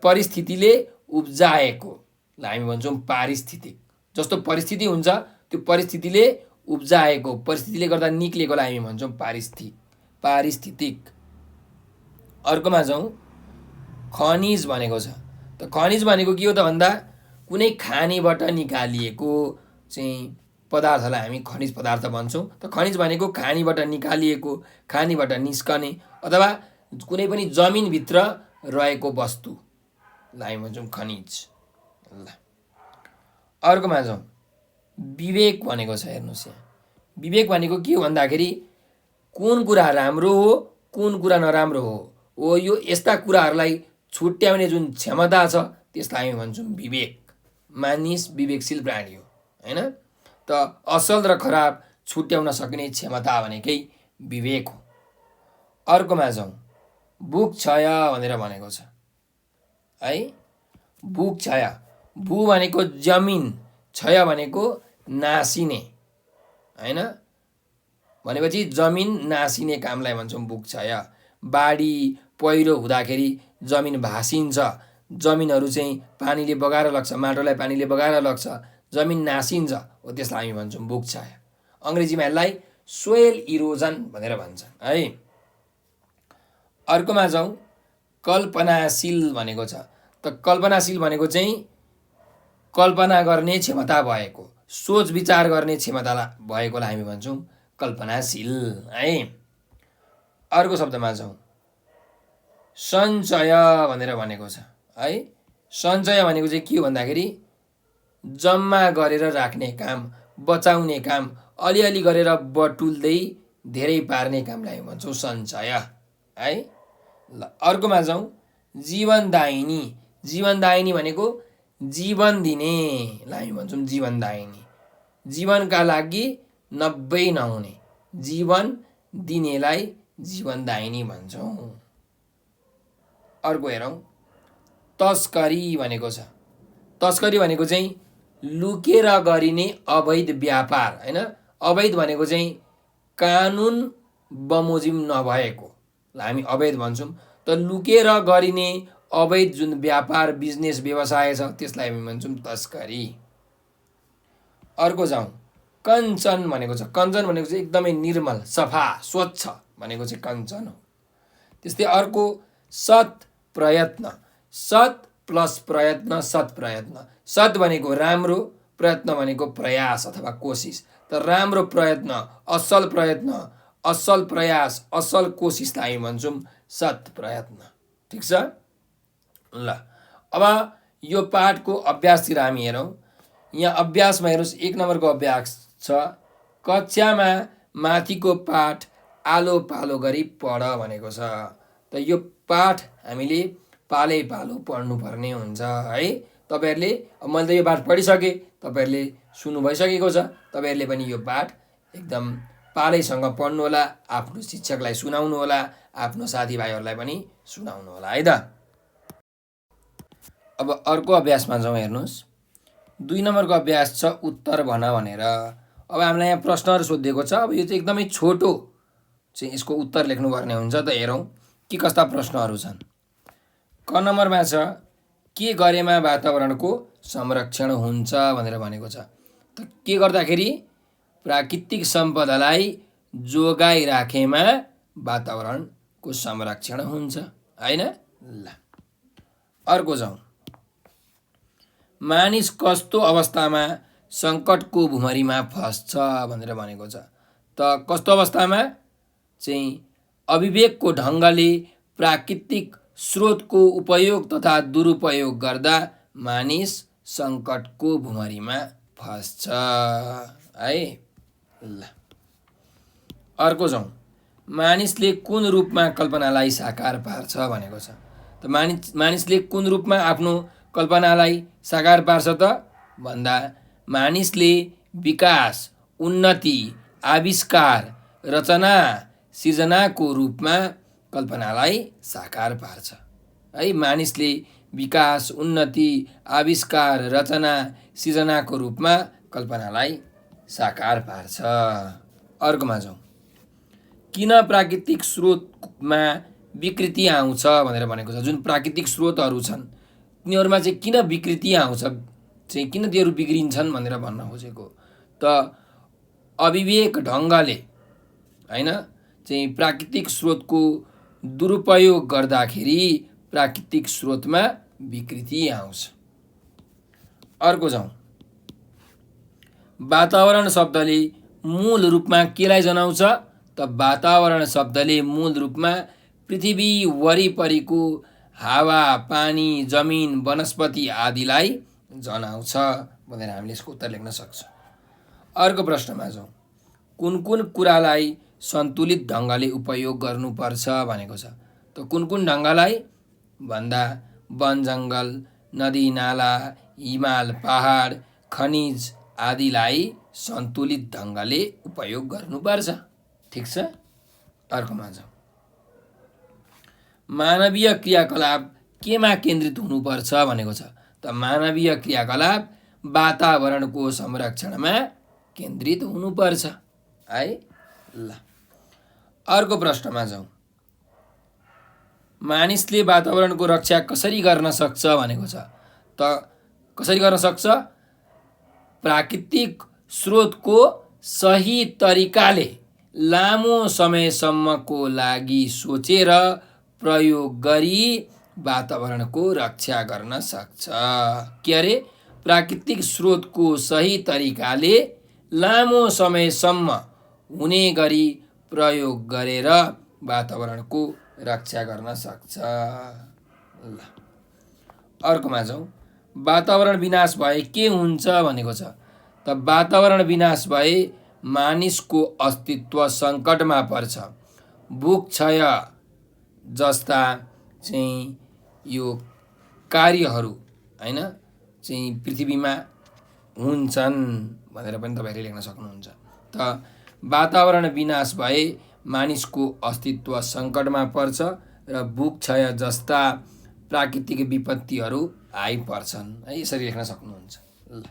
परिस्थितिले उब्जाएकोलाई हामी भन्छौँ पारिस्थितिक। जस्तो परिस्थिति हुन्छ त्यो परिस्थितिले उब्जाएको, परिस्थितिले गर्दा निक्लेकोलाई हामी भन्छौँ पारिस्थितिक। अर्कोमा जाउँ खनिज भनेको छ। त खनिज भनेको के हो त भन्दा कुनै खानीबाट निकालिएको चाहिँ पदार्थलाई हामी खनिज पदार्थ भन्छौँ। त खनिज भनेको खानीबाट निकालिएको, खानीबाट निस्कने अथवा कुनै पनि जमिनभित्र रहेको वस्तुलाई हामी भन्छौँ खनिज। ल अर्कोमा जाउँ। विवेक भनेको छ, हेर्नुहोस् यहाँ। विवेक भनेको के हो भन्दाखेरि कुन कुरा राम्रो हो, कुन कुरा नराम्रो हो यो यस्ता कुराहरूलाई छुट्याउने जुन क्षमता छ त्यसलाई हामी भन्छौँ विवेक। मानिस विवेकशील प्राणी हो, होइन? त असल र खराब छुट्याउन सक्ने क्षमता भनेकै विवेक हो। अर्कोमा जाउँ। भुक क्षय भनेर भनेको छ है। भुक क्षय, भू भनेको जमिन, क्षय भनेको नासिने, होइन? भनेपछि जमिन नासिने कामलाई भन्छौँ भुक क्षय। बाढी पहिरो हुँदाखेरि जमिन भासिन्छ, जमिनहरू चाहिँ पानीले बगाएर लग्छ, माटोलाई पानीले बगाएर लग्छ, जमिन नासिन्छ, हो त्यसलाई हामी भन्छौँ भुक क्षय। अङ्ग्रेजीमा यसलाई सोइल इरोजन भनेर भन्छन् है। अर्कोमा जाउँ। कल्पनाशील भनेको छ। त कल्पनाशील भनेको चाहिँ कल्पना गर्ने क्षमता भएको, सोच विचार गर्ने क्षमता भएकोलाई हामी भन्छौँ कल्पनाशील है। अर्को शब्दमा जाउँ। सञ्चय भनेर भनेको छ है। सञ्चय भनेको चाहिँ के हो भन्दाखेरि जम्मा गरेर राख्ने काम, बचाउने काम, अलिअलि गरेर बटुल्दै धेरै पार्ने कामलाई भन्छौँ सञ्चय है। ल अर्कोमा जाउँ। जीवनदायिनी। जीवनदायिनी भनेको जीवन दिनेलाई हामी भन्छौँ जीवनदायिनी। जीवनका लागि 90 नहुने, जीवन दिनेलाई जीवनदायिनी भन्छौँ। अर्को हेरौँ। तस्करी भनेको छ। तस्करी भनेको चाहिँ लुकेर गरिने अवैध व्यापार, होइन? अवैध भनेको चाहिँ कानुन बमोजिम नभएकोलाई हामी अवैध भन्छौँ। त लुकेर गरिने अवैध जुन व्यापार, बिजनेस, व्यवसाय छ त्यसलाई हामी भन्छौँ तस्करी। अर्को जाउँ। कञ्चन भनेको छ। कञ्चन भनेको चाहिँ एकदमै निर्मल, सफा, स्वच्छ भनेको चाहिँ कञ्चन हो। त्यस्तै अर्को सत् प्रयत्न। सत् प्लस प्रयत्न, सत् प्रयत्न। सत् भनेको राम्रो, प्रयत्न भनेको प्रयास अथवा कोसिस। त राम्रो प्रयत्न, असल प्रयास, असल कोसिसलाई हामी भन्छौँ सत् प्रयत्न। ठिक छ? ल अब यो पाठको अभ्यासतिर हामी हेरौँ। यहाँ अभ्यासमा हेर्नुहोस्, 1 नम्बरको अभ्यास छ। कक्षामा माथिको पाठ आलो पालो गरी पढ भनेको छ। त यो पाठ हामीले पालै पालो पढ्नुपर्ने हुन्छ है। तपाईँहरूले, अब मैले त यो पाठ पढिसकेँ, तपाईँहरूले सुन्नु भइसकेको छ। तपाईँहरूले पनि यो पाठ एकदम पालैसँग पढ्नु होला, आफ्नो शिक्षकलाई सुनाउनु होला, आफ्नो साथीभाइहरूलाई पनि सुनाउनु होला है त। अब अर्को अभ्यासमा जाउँ। हेर्नुहोस्, 2 नम्बरको अभ्यास छ उत्तर भन भनेर। अब हामीलाई यहाँ प्रश्नहरू सोधिएको छ। अब यो चाहिँ एकदमै छोटो चाहिँ यसको उत्तर लेख्नुपर्ने हुन्छ। त हेरौँ के कस्ता प्रश्नहरू छन्। क नम्बरमा छ के गरेमा वातावरणको संरक्षण हुन्छ भनेर भनेको छ। त के गर्दाखेरि प्राकृतिक सम्पदालाई जोगाइराखेमा वातावरणको संरक्षण हुन्छ, होइन? ल अर्को जाउँ। मानिस कस्तो अवस्थामा सङ्कटको भुमरीमा फस्छ भनेर भनेको छ। त कस्तो अवस्थामा चाहिँ अविवेकको ढङ्गले प्राकृतिक स्रोतको उपयोग तथा दुरुपयोग गर्दा मानिस सङ्कटको भुमरीमा फस्छ है। ल अर्को जाउँ। मानिसले कुन रूपमा कल्पनालाई साकार पार्छ भनेको छ। त मानिसले कुन रूपमा आफ्नो कल्पनालाई साकार पार्छ त भन्दा मानिसले विकास, उन्नति, आविष्कार, रचना, सिर्जनाको रूपमा कल्पनालाई साकार पार्छ है। मानिसले विकास, उन्नति, आविष्कार, रचना, सिर्जनाको रूपमा कल्पनालाई साकार पार्छ। अर्कोमा जाउँ। किन प्राकृतिक स्रोतमा विकृति आउँछ भनेर भनेको छ। जुन प्राकृतिक स्रोतहरू छन् तिनीहरूमा चाहिँ किन विकृति आउँछ, चाहिँ किन तिनीहरू बिग्रिन्छन् भनेर भन्न खोजेको। त अविवेक ढङ्गले, होइन, चाहिँ प्राकृतिक स्रोतको दुरुपयोग गर्दाखेरि प्राकृतिक स्रोतमा विकृति आउँछ। अर्को जाउँ। वातावरण शब्दले मूल रूपमा केलाई जनाउँछ त वातावरण शब्दले मूल रूपमा पृथ्वी वरिपरिको हावा, पानी, जमिन, वनस्पति आदिलाई जनाउँछ भनेर हामीले यसको उत्तर लेख्न सक्छौँ। अर्को प्रश्नमा जाउँ। कुन कुन कुरालाई सन्तुलित ढङ्गले उपयोग गर्नुपर्छ भनेको छ। त कुन कुन ढङ्गलाई भन्दा वन जङ्गल, नदी नाला, हिमाल, पहाड, खनिज आदिलाई सन्तुलित ढङ्गले उपयोग गर्नुपर्छ। ठिक छ। अर्कोमा जाउँ। मानवीय क्रियाकलाप केमा केन्द्रित हुनुपर्छ भनेको छ। त मानवीय क्रियाकलाप वातावरणको संरक्षणमा केन्द्रित हुनुपर्छ है। ल अर्को प्रश्नमा जाउँ। मानिसले वातावरणको रक्षा कसरी गर्न सक्छ भनेको छ। त कसरी गर्न सक्छ? प्राकृतिक स्रोतको सही तरिकाले लामो समयसम्मको लागि सोचेर प्रयोग गरी वातावरणको रक्षा गर्न सक्छ। के अरे? प्राकृतिक स्रोतको सही तरिकाले लामो समयसम्म हुने गरी प्रयोग गरेर वातावरणको रक्षा गर्न सक्छ। ल अर्कोमा जाउँ। वातावरण विनाश भए के हुन्छ भनेको छ। त वातावरण विनाश भए मानिसको अस्तित्व सङ्कटमा पर्छ। भूक्षय जस्ता चाहिँ यो कार्यहरू हैन चाहिँ पृथ्वीमा हुन्छन् भनेर पनि तपाईँले लेख्न सक्नुहुन्छ। त वातावरण विनाश भए मानिसको अस्तित्व सङ्कटमा पर्छ र भूक्षय जस्ता प्राकृतिक विपत्तिहरू आइपर्छन् है। यसरी लेख्न सक्नुहुन्छ। ल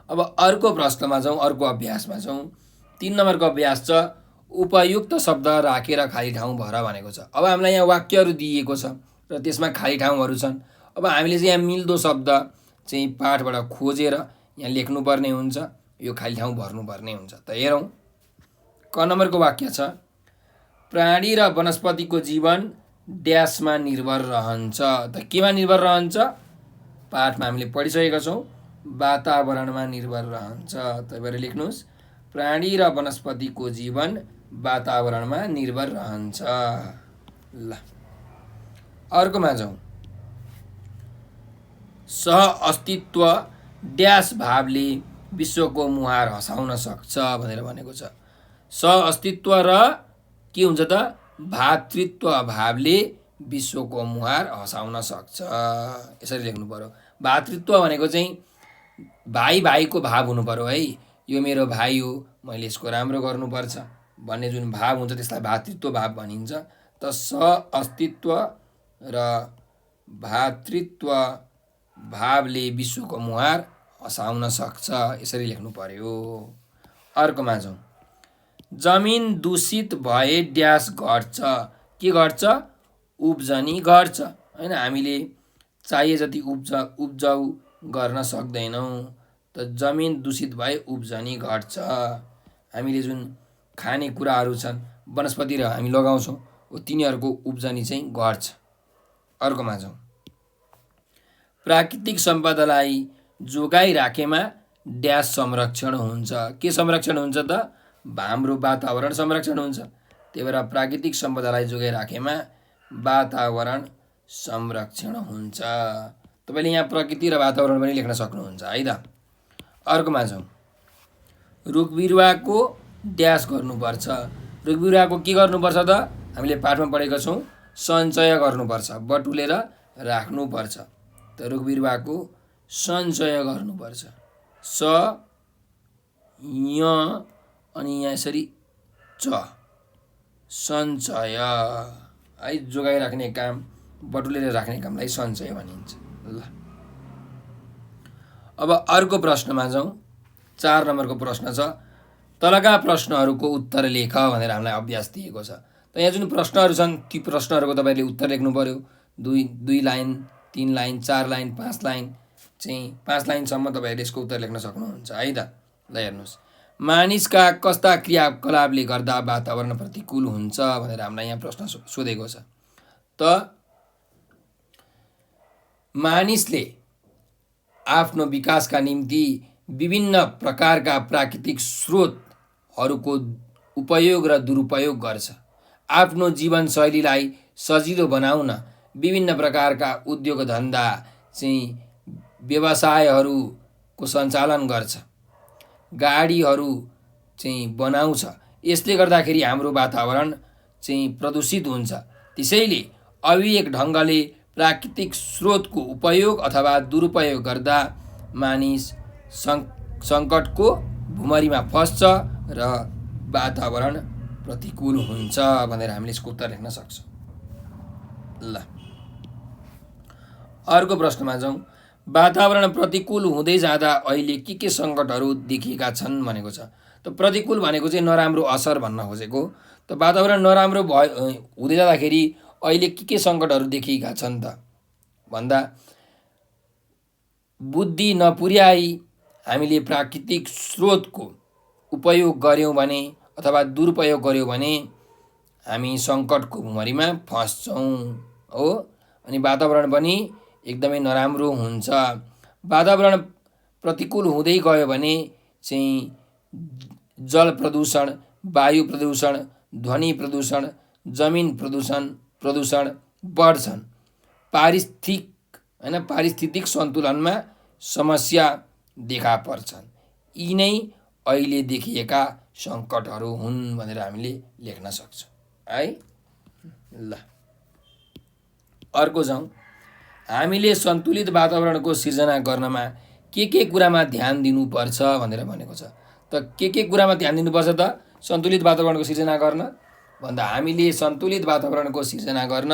अब अर्को प्रश्नमा जाउँ। अर्को अभ्यासमा जाउँ। 3 नम्बरको अभ्यास छ उपयुक्त शब्द राखेर खाली ठाउँ भर भनेको छ। अब हामीलाई यहाँ वाक्यहरू दिएको छ र त्यसमा खाली ठाउँहरू छन्। अब हामीले चाहिँ यहाँ मिल्दो शब्द चाहिँ पाठबाट खोजेर यहाँ लेख्नुपर्ने हुन्छ। यो खाली ठाउँ भर्नुपर्ने हुन्छ। त हेरौँ। क नम्बरको वाक्य छ प्राणी र वनस्पतिको जीवन ड्यासमा निर्भर रहन्छ। त केमा निर्भर रहन्छ? पाठमा हामीले पढिसकेका छौँ। वातावरणमा निर्भर रहन्छ। तपाईँले लेख्नुहोस् प्राणी र वनस्पतिको जीवन वातावरणमा निर्भर रहन्छ। ल अर्कोमा जाउँ। सह अस्तित्व ड्यास भावले विश्वको मुहार हँसाउन सक्छ भनेर भनेको छ। सह अस्तित्व र के हुन्छ त भातृत्व भावले विश्वको मुहार हँसाउन सक्छ। यसरी लेख्नु पर्यो। भातृत्व भनेको चाहिँ भाइ भाइको भाव हुनु पर्यो है। यो मेरो भाइ हो, मैले यसको राम्रो गर्नुपर्छ भन्ने जुन भाव हुन्छ त्यसलाई भातृत्व भाव भनिन्छ। त सह अस्तित्व र भातृत्व भावले विश्वको मुहार हँसाउन सक्छ। यसरी लेख्नु पर्यो। अर्कोमा जाउँ। जमिन दूषित भए ड्यास घट्छ। के घट्छ? उब्जनी घट्छ हैन। हामीले चाहिए जति उब्जाउ गर्न सक्दैनौँ। त जमिन दूषित भए उब्जनी घट्छ। हामीले जुन खाने कुराहरू छन् वनस्पतिहरू हामी लगाउँछौँ तिनीहरूको उब्जनी चाहिँ घट्छ। अर्कोमा जाउँ। प्राकृतिक सम्पदालाई जोगाइराखेमा ड्यास संरक्षण हुन्छ। के संरक्षण हुन्छ त? हाम्रो वातावरण संरक्षण हुन्छ। त्यही भएर प्राकृतिक सम्पदालाई जोगाइराखेमा वातावरण संरक्षण हुन्छ। तपाईँले यहाँ प्रकृति र वातावरण पनि लेख्न सक्नुहुन्छ है त। अर्कोमा जाउँ। रुख बिरुवाको ड्यास गर्नुपर्छ। रुख बिरुवाको के गर्नुपर्छ त? हामीले पाठमा पढेका छौँ सञ्चय गर्नुपर्छ, बटुलेर राख्नुपर्छ। त रुख बिरुवाको सञ्चय गर्नुपर्छ। स य अनि यहाँ यसरी च सञ्चय है। जोगाइराख्ने काम, बटुलेर राख्ने कामलाई सञ्चय भनिन्छ। ल अब अर्को प्रश्नमा जाउँ। 4 नम्बरको प्रश्न छ तलका प्रश्नहरूको उत्तर लेख भनेर हामीलाई अभ्यास दिएको छ। त यहाँ जुन प्रश्नहरू छन् ती प्रश्नहरूको तपाईँले उत्तर लेख्नु पर्यो। 2 लाइन, 3 लाइन, 4 लाइन, 5 लाइन चाहिँ 5 लाइनसम्म तपाईँहरूले यसको उत्तर लेख्न सक्नुहुन्छ है त। ल हेर्नुहोस्। मानिसका कस्ता क्रियाकलापले गर्दा वातावरण प्रतिकूल हुन्छ भनेर हामीलाई यहाँ प्रश्न सोधेको छ। त मानिसले आफ्नो विकासका निम्ति विभिन्न प्रकारका प्राकृतिक स्रोतहरूको उपयोग र दुरुपयोग गर्छ। आफ्नो जीवनशैलीलाई सजिलो बनाउन विभिन्न प्रकारका उद्योग धन्दा व्यवसायहरूको सञ्चालन गर्छ। गाडीहरू बनाउँछ। यसले गर्दाखेरि हाम्रो वातावरण प्रदूषित हुन्छ। त्यसैले अविवेक ढङ्गले प्राकृतिक स्रोतको उपयोग अथवा दुरुपयोग गर्दा मानिस सङ्कटको भुमरीमा फस्छ र वातावरण प्रतिकूल हुन्छ भनेर हामीले यसको उत्तर लेख्न सक्छौँ। ल अर्को प्रश्नमा जाउँ। वातावरण प्रतिकूल हुँदै जाँदा अहिले के सङ्कटहरू देखिएका छन् भनेको छ। त प्रतिकूल भनेको चाहिँ नराम्रो असर भन्न खोजेको। त वातावरण नराम्रो हुँदै जाँदाखेरि अहिले के सङ्कटहरू देखिएका छन् त भन्दा, बुद्धि नपुर्याई हामीले प्राकृतिक स्रोतको उपयोग गऱ्यौँ भने अथवा दुरुपयोग गऱ्यौँ भने हामी सङ्कटको भुमरीमा फस्छौँ हो। अनि वातावरण पनि एकदमै नराम्रो हुन्छ। वातावरण प्रतिकूल हुँदै गयो भने जल प्रदूषण, वायु प्रदूषण, ध्वनि प्रदूषण, जमिन प्रदूषण बढ्छन्। पारिस्थितिक सन्तुलनमा समस्या देखा पर्छन्। यी नै अहिले देखिएका सङ्कटहरू हुन् भनेर हामीले लेख्न सक्छौँ है। ल अर्को जाउँ। हामीले सन्तुलित वातावरणको सिर्जना गर्नमा के कुरामा ध्यान दिनुपर्छ भनेर भनेको छ। त के कुरामा ध्यान दिनुपर्छ त सन्तुलित वातावरणको सिर्जना गर्न भन्दा, हामीले सन्तुलित वातावरणको सिर्जना गर्न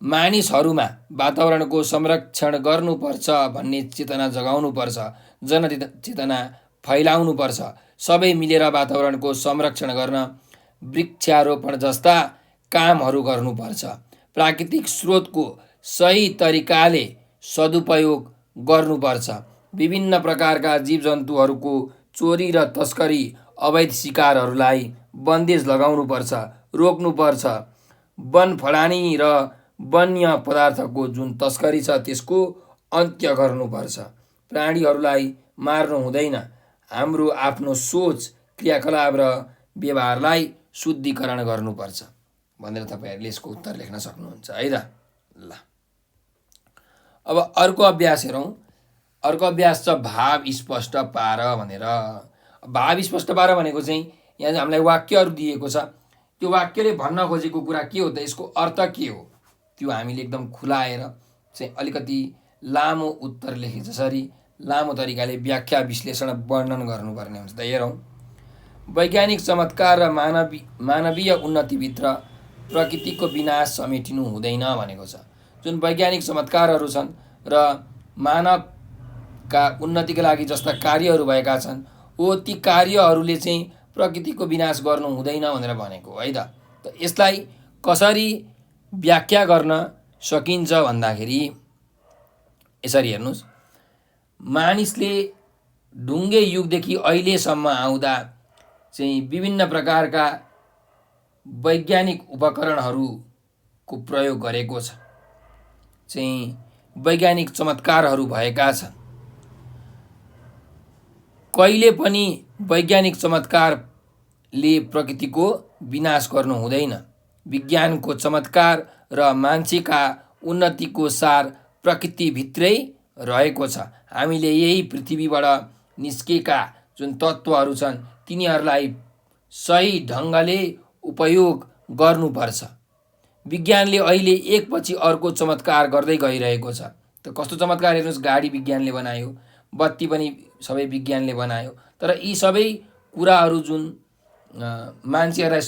मानिसहरूमा वातावरणको संरक्षण गर्नुपर्छ भन्ने चेतना जगाउनुपर्छ, जनचेतना फैलाउनुपर्छ। सबै मिलेर वातावरणको संरक्षण गर्न वृक्षारोपण जस्ता कामहरू गर्नुपर्छ। प्राकृतिक स्रोतको सही तरिकाले सदुपयोग गर्नुपर्छ। विभिन्न प्रकारका जीवजन्तुहरूको चोरी र तस्करी, अवैध शिकारहरूलाई बन्देज लगाउनुपर्छ, रोक्नुपर्छ। वन फडानी र वन्य पदार्थको जुन तस्करी छ त्यसको अन्त्य गर्नुपर्छ। प्राणीहरूलाई मार्नु हुँदैन। हाम्रो आफ्नो सोच, क्रियाकलाप र व्यवहारलाई शुद्धिकरण गर्नुपर्छ भनेर तपाईँहरूले यसको उत्तर लेख्न सक्नुहुन्छ है त। ल अब अर्को अभ्यास हेरौँ। अर्को अभ्यास छ भाव स्पष्ट पार भनेर। भाव स्पष्ट पार भनेको चाहिँ यहाँ हामीलाई वाक्यहरू दिएको छ। त्यो वाक्यले भन्न खोजेको कुरा के हो त, यसको अर्थ के हो, त्यो हामीले एकदम खुलाएर अलिकति लामो उत्तर लेखे जसरी लामो तरिकाले व्याख्या विश्लेषण वर्णन गर्नुपर्ने हुन्छ। त हेरौँ। वैज्ञानिक चमत्कार र मानवीय उन्नतिभित्र प्रकृतिको विनाश समेटिनु हुँदैन भनेको छ। जुन वैज्ञानिक चमत्कारहरू छन् र मानवका उन्नतिका लागि जस्ता कार्यहरू भएका छन् हो, ती कार्यहरूले चाहिँ प्रकृतिको विनाश गर्नु हुँदैन भनेर भनेको है त। त यसलाई कसरी व्याख्या गर्न सकिन्छ भन्दाखेरि यसरी हेर्नुहोस्। मानिसले ढुङ्गे युगदेखि अहिलेसम्म आउँदा विभिन्न प्रकारका वैज्ञानिक उपकरणहरूको प्रयोग गरेको छ। वैज्ञानिक चमत्कारहरू भएका छन्। कहिले पनि वैज्ञानिक चमत्कारले प्रकृतिको विनाश गर्नु हुँदैन। विज्ञानको चमत्कार र मान्छेका उन्नतिको सार प्रकृतिभित्रै रहेको छ। हामीले यही पृथ्वीबाट निस्केका जुन तत्त्वहरू छन् तिनीहरूलाई सही ढङ्गले उपयोग गर्नुपर्छ। विज्ञानले अहिले एकपछि अर्को चमत्कार गर्दै गइरहेको छ। त कस्तो चमत्कार हेर्नुहोस्। गाडी विज्ञानले बनायो, बत्ती पनि सबै विज्ञानले बनायो। तर यी सबै कुराहरू जुन मान्छेहरूलाई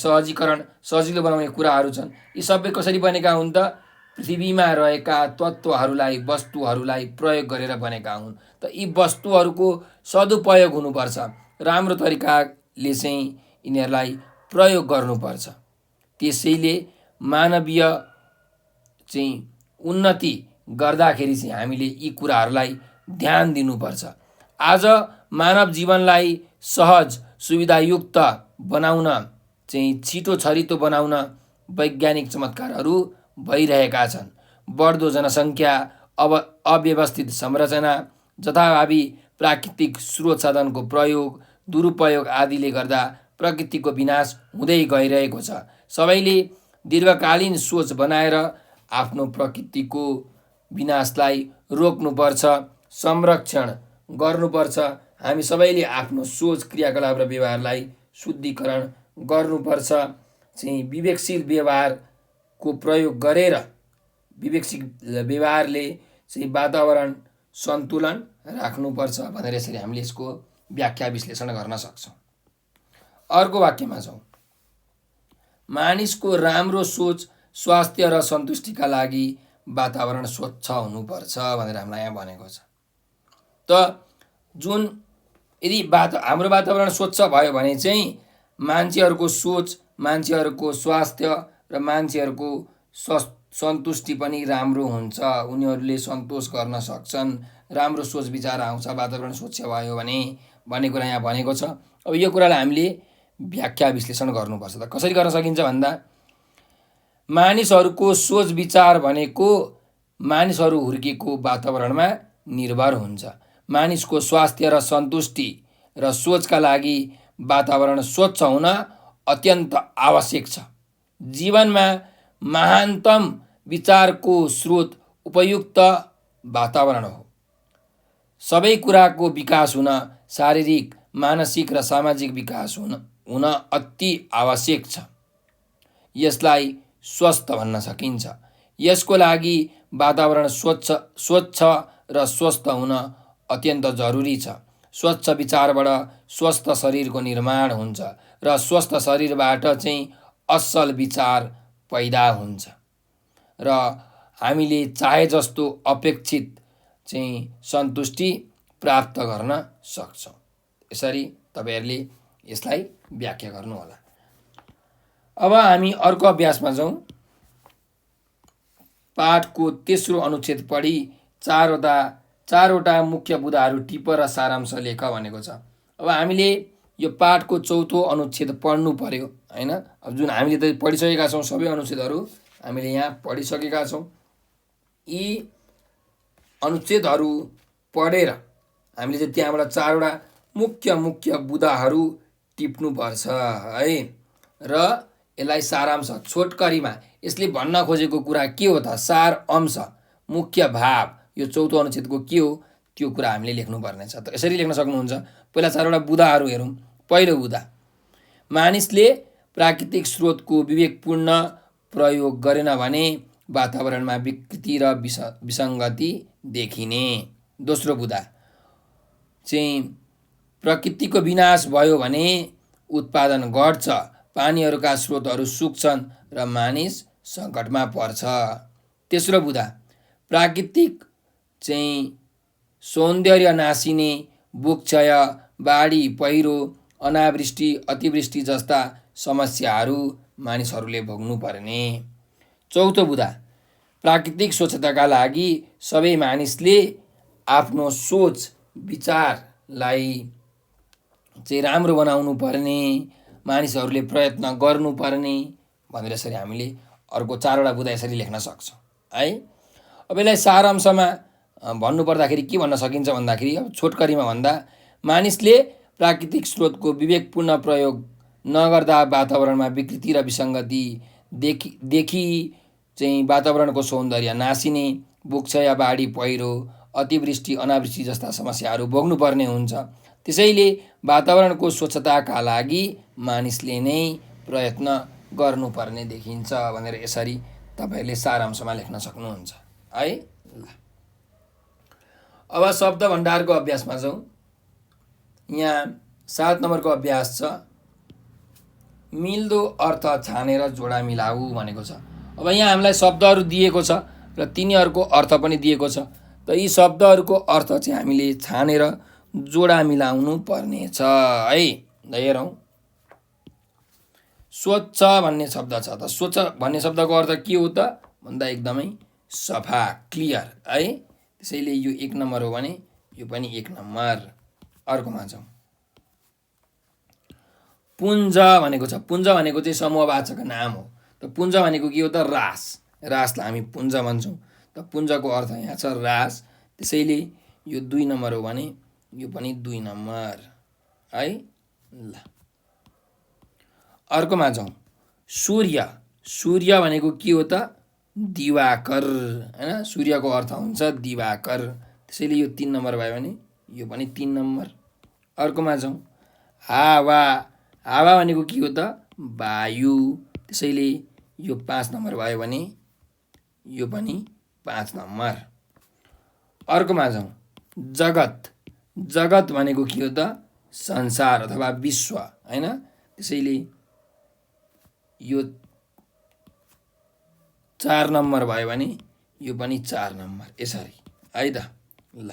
सजिलो बनाउने कुराहरू छन्, यी सबै कसरी बनेका हुन् त पृथ्वीमा रहेका तत्त्वहरूलाई, वस्तुहरूलाई प्रयोग गरेर बनेका हुन्। त यी वस्तुहरूको सदुपयोग हुनुपर्छ। राम्रो तरिकाले यिनीहरूलाई प्रयोग गर्नुपर्छ। त्यसैले मानवीय उन्नति गर्दाखेरि हामीले यी कुराहरूलाई ध्यान दिनुपर्छ। आज मानव जीवनलाई सहज, सुविधायुक्त बनाउन छिटो छरितो बनाउन वैज्ञानिक चमत्कारहरू भइरहेका छन्। बढ्दो जनसङ्ख्या, अव्यवस्थित संरचना, जथाभावी प्राकृतिक स्रोत साधनको प्रयोग दुरुपयोग आदिले गर्दा प्रकृतिको विनाश हुँदै गइरहेको छ। सबैले दीर्घकालीन सोच बनाएर आफ्नो प्रकृतिको विनाशलाई रोक्नुपर्छ, संरक्षण गर्नुपर्छ। हामी सबैले आफ्नो सोच, क्रियाकलाप र व्यवहारलाई शुद्धिकरण गर्नुपर्छ। विवेकशील व्यवहारको प्रयोग गरेर विवेकशील व्यवहारले वातावरण सन्तुलन राख्नुपर्छ भनेर यसरी हामीले यसको व्याख्या विश्लेषण गर्न सक्छौँ। अर्को वाक्यमा जाउँ। मानिसको राम्रो सोच स्वास्थ्य र सन्तुष्टिका लागि वातावरण स्वच्छ हुनुपर्छ भनेर हामीलाई यहाँ भनेको छ। त जुन यदि हाम्रो वातावरण स्वच्छ भयो भने चाहिँ मान्छेहरूको सोच, मान्छेहरूको स्वास्थ्य र मान्छेहरूको सन्तुष्टि पनि राम्रो हुन्छ। उनीहरूले सन्तोष गर्न सक्छन्, राम्रो सोच विचार आउँछ वातावरण स्वच्छ भयो भने भन्ने कुरा यहाँ भनेको छ। अब यो कुरालाई हामीले व्याख्या विश्लेषण गर्नुपर्छ। त कसरी गर्न सकिन्छ भन्दा मानिसहरूको सोच विचार भनेको मानिसहरू हुर्केको वातावरणमा निर्भर हुन्छ। मानिसको स्वास्थ्य र सन्तुष्टि र सोचका लागि वातावरण स्वच्छ हुन अत्यन्त आवश्यक छ। जीवनमा महानतम विचारको स्रोत उपयुक्त वातावरण हो। सबै कुराको विकास हुन शारीरिक, मानसिक र सामाजिक विकास हुन अति आवश्यक छ। यसलाई स्वस्थ भन्न सकिन्छ। यसको लागि वातावरण स्वच्छ र स्वस्थ हुन अत्यन्त जरुरी छ। स्वच्छ विचारबाट स्वस्थ शरीरको निर्माण हुन्छ र स्वस्थ शरीरबाट चाहिँ असल विचार पैदा हुन्छ र हामीले चाहे जस्तो अपेक्षित चाहिँ सन्तुष्टि प्राप्त गर्न सक्छौँ। यसरी तपाईहरुले यसलाई व्याख्या गर्नुहोला। अब हामी अर्को अभ्यासमा जाउँ। पाठको तेस्रो अनुच्छेद पढी चारवटा मुख्य बुँदाहरू टिप र सारांश लेख भनेको छ। अब हामीले यो पाठको चौथो अनुच्छेद पढ्नु पर्यो हैन। अब जुन हामीले त पढिसकेका छौँ, सबै अनुच्छेदहरू हामीले यहाँ पढिसकेका छौँ। यी अनुच्छेदहरू पढेर हामीले चाहिँ त्यहाँबाट चारवटा मुख्य बुँदाहरू टिप्नुपर्छ है। र यसलाई सारांश छोटकरीमा यसले भन्न खोजेको कुरा के हो त, सार अंश, मुख्य भाव, यो चौथो अनुच्छेदको के हो त्यो कुरा हामीले लेख्नुपर्ने छ। त यसरी लेख्न सक्नुहुन्छ। पहिला चारवटा बुँदाहरू हेरौँ। पहिलो बुँदा, मानिसले प्राकृतिक स्रोतको विवेकपूर्ण प्रयोग गरेन भने वातावरणमा विकृति र विसङ्गति देखिने। दोस्रो बुँदा चाहिँ प्रकृतिको विनाश भयो भने उत्पादन घट्छ, पानीहरूका स्रोतहरू सुक्छन् र मानिस सङ्कटमा पर्छ। तेस्रो बुँदा, प्राकृतिक चाहिँ सौन्दर्य नासिने, भूक्षय, बाढी, पहिरो, अनावृष्टि, अतिवृष्टि जस्ता समस्याहरू मानिसहरूले भोग्नु पर्ने। चौथो बुँदा, प्राकृतिक स्वच्छताका लागि सबै मानिसले आफ्नो सोच विचारलाई चाहिँ राम्रो बनाउनु पर्ने, मानिसहरूले प्रयत्न गर्नुपर्ने भनेर यसरी हामीले अर्को चारवटा बुँदा यसरी लेख्न सक्छौँ है। अब यसलाई सारांशमा भन्नुपर्दाखेरि के भन्न सकिन्छ भन्दाखेरि, अब छोटकरीमा भन्दा मानिसले प्राकृतिक स्रोतको विवेकपूर्ण प्रयोग नगर्दा वातावरणमा विकृति र विसङ्गति देखि चाहिँ वातावरणको सौन्दर्य नासिने, भूक्षय, बाढी, पहिरो, अतिवृष्टि, अनावृष्टि जस्ता समस्याहरू भोग्नुपर्ने हुन्छ। त्यसैले वातावरणको स्वच्छताका लागि मानिसले नै प्रयत्न गर्नुपर्ने देखिन्छ भनेर यसरी तपाईहरुले सारांशमा लेख्न सक्नुहुन्छ है। अब शब्द भण्डारको अभ्यासमा जाउँ। यहाँ 7 नम्बरको अभ्यास छ, मिल्दो अर्थ छानेर जोडा मिलाऊ भनेको छ। अब यहाँ हामीलाई शब्दहरू दिएको छ र तिनीहरूको अर्थ पनि दिएको छ। त यी शब्दहरूको अर्थ चाहिँ हामीले छानेर जोडा मिलाउनु पर्ने छ है। हेरौँ, स्वच्छ भन्ने शब्द छ। त स्वच्छ भन्ने शब्दको अर्थ के हो त भन्दा एकदमै सफा, क्लियर है। त्यसैले यो 1 नम्बर हो भने यो पनि 1 नम्बर। अर्कोमा जाउँ। पुञ्ज भनेको छ। पुञ्ज भनेको चाहिँ समूहवाचक नाम हो। त पुञ्ज भनेको के हो त, रास। रासलाई हामी पुञ्ज भन्छौँ। त पुञ्जको अर्थ यहाँ छ रास। त्यसैले यो 2 नम्बर हो भने यो पनि 2 नम्बर है। ल अर्कोमा जाउँ। सूर्य, सूर्य भनेको के हो त? दिवाकर हैन। सूर्यको अर्थ हुन्छ दिवाकर, त्यसैले यो 3 नम्बर भयो भने यो पनि 3 नम्बर। अर्कोमा जाउँ। हावा, हावा भनेको के हो त? वायु, त्यसैले यो 5 नम्बर भयो भने यो पनि 5 नम्बर। अर्कोमा जाउँ। जगत, जगत भनेको के हो त? संसार अथवा विश्व हैन, त्यसैले यो 4 नम्बर भयो भने यो पनि 4 नम्बर, यसरी है त। ल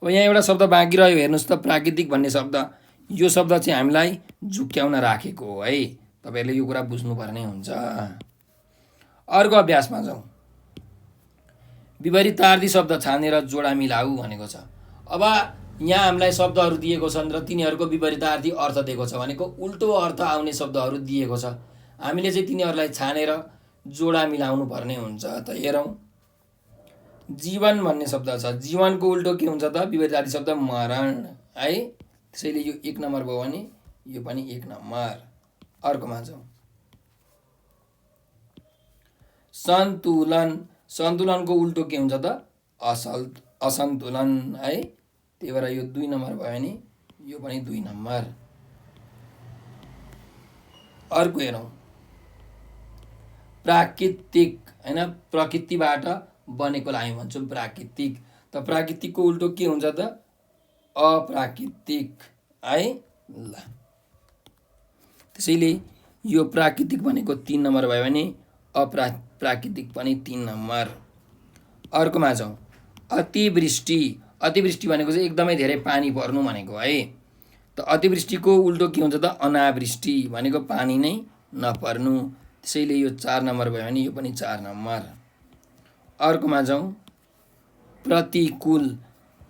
अब यहाँ एउटा शब्द बाँकी रह्यो, हेर्नुहोस् त, प्राकृतिक भन्ने शब्द। यो शब्द चाहिँ हामीलाई झुक्क्याउन राखेको हो है, तपाईँहरूले यो कुरा बुझ्नुपर्ने हुन्छ। अर्को अभ्यासमा जाउँ। विपरीतार्थी शब्द छानेर जोडा मिलाऊ भनेको छ। अब यहाँ हामीलाई शब्दहरू दिएको छन् र तिनीहरूको विपरीतार्थी अर्थ दिएको छ, भनेको उल्टो अर्थ आउने शब्दहरू दिएको छ। हामीले चाहिँ तिनीहरूलाई छानेर जोडा मिलाउनु पर्ने हुन्छ। त हेरौँ। जीवन भन्ने शब्द छ, जीवनको उल्टो के हुन्छ त? विपरीतार्थी शब्द मरण है, त्यसैले यो 1 नम्बर भयो भने यो पनि 1 नम्बर। अर्कोमा जाउँ। सन्तुलन, सन्तुलनको उल्टो के हुन्छ त? असन्तुलन है, त्यही भएर यो 2 नम्बर भयो भने यो पनि 2 नम्बर। अर्को हेरौँ। प्राकृतिक हैन, प्रकृतिबाट बनेकोलाई हामी भन्छौँ प्राकृतिक। त प्राकृतिकको उल्टो के हुन्छ त? अप्राकृतिक है। ल त्यसैले यो प्राकृतिक भनेको 3 नम्बर भयो भने प्राकृतिक पनि 3 नम्बर। अर्कोमा जाउँ। अतिवृष्टि, अतिवृष्टि भनेको चाहिँ एकदमै धेरै पानी पर्नु भनेको है। त अतिवृष्टिको उल्टो के हुन्छ त? अनावृष्टि भनेको पानी नै नपर्नु, त्यसैले यो 4 नम्बर भयो भने यो पनि 4 नम्बर। अर्कोमा जाउँ। प्रतिकूल,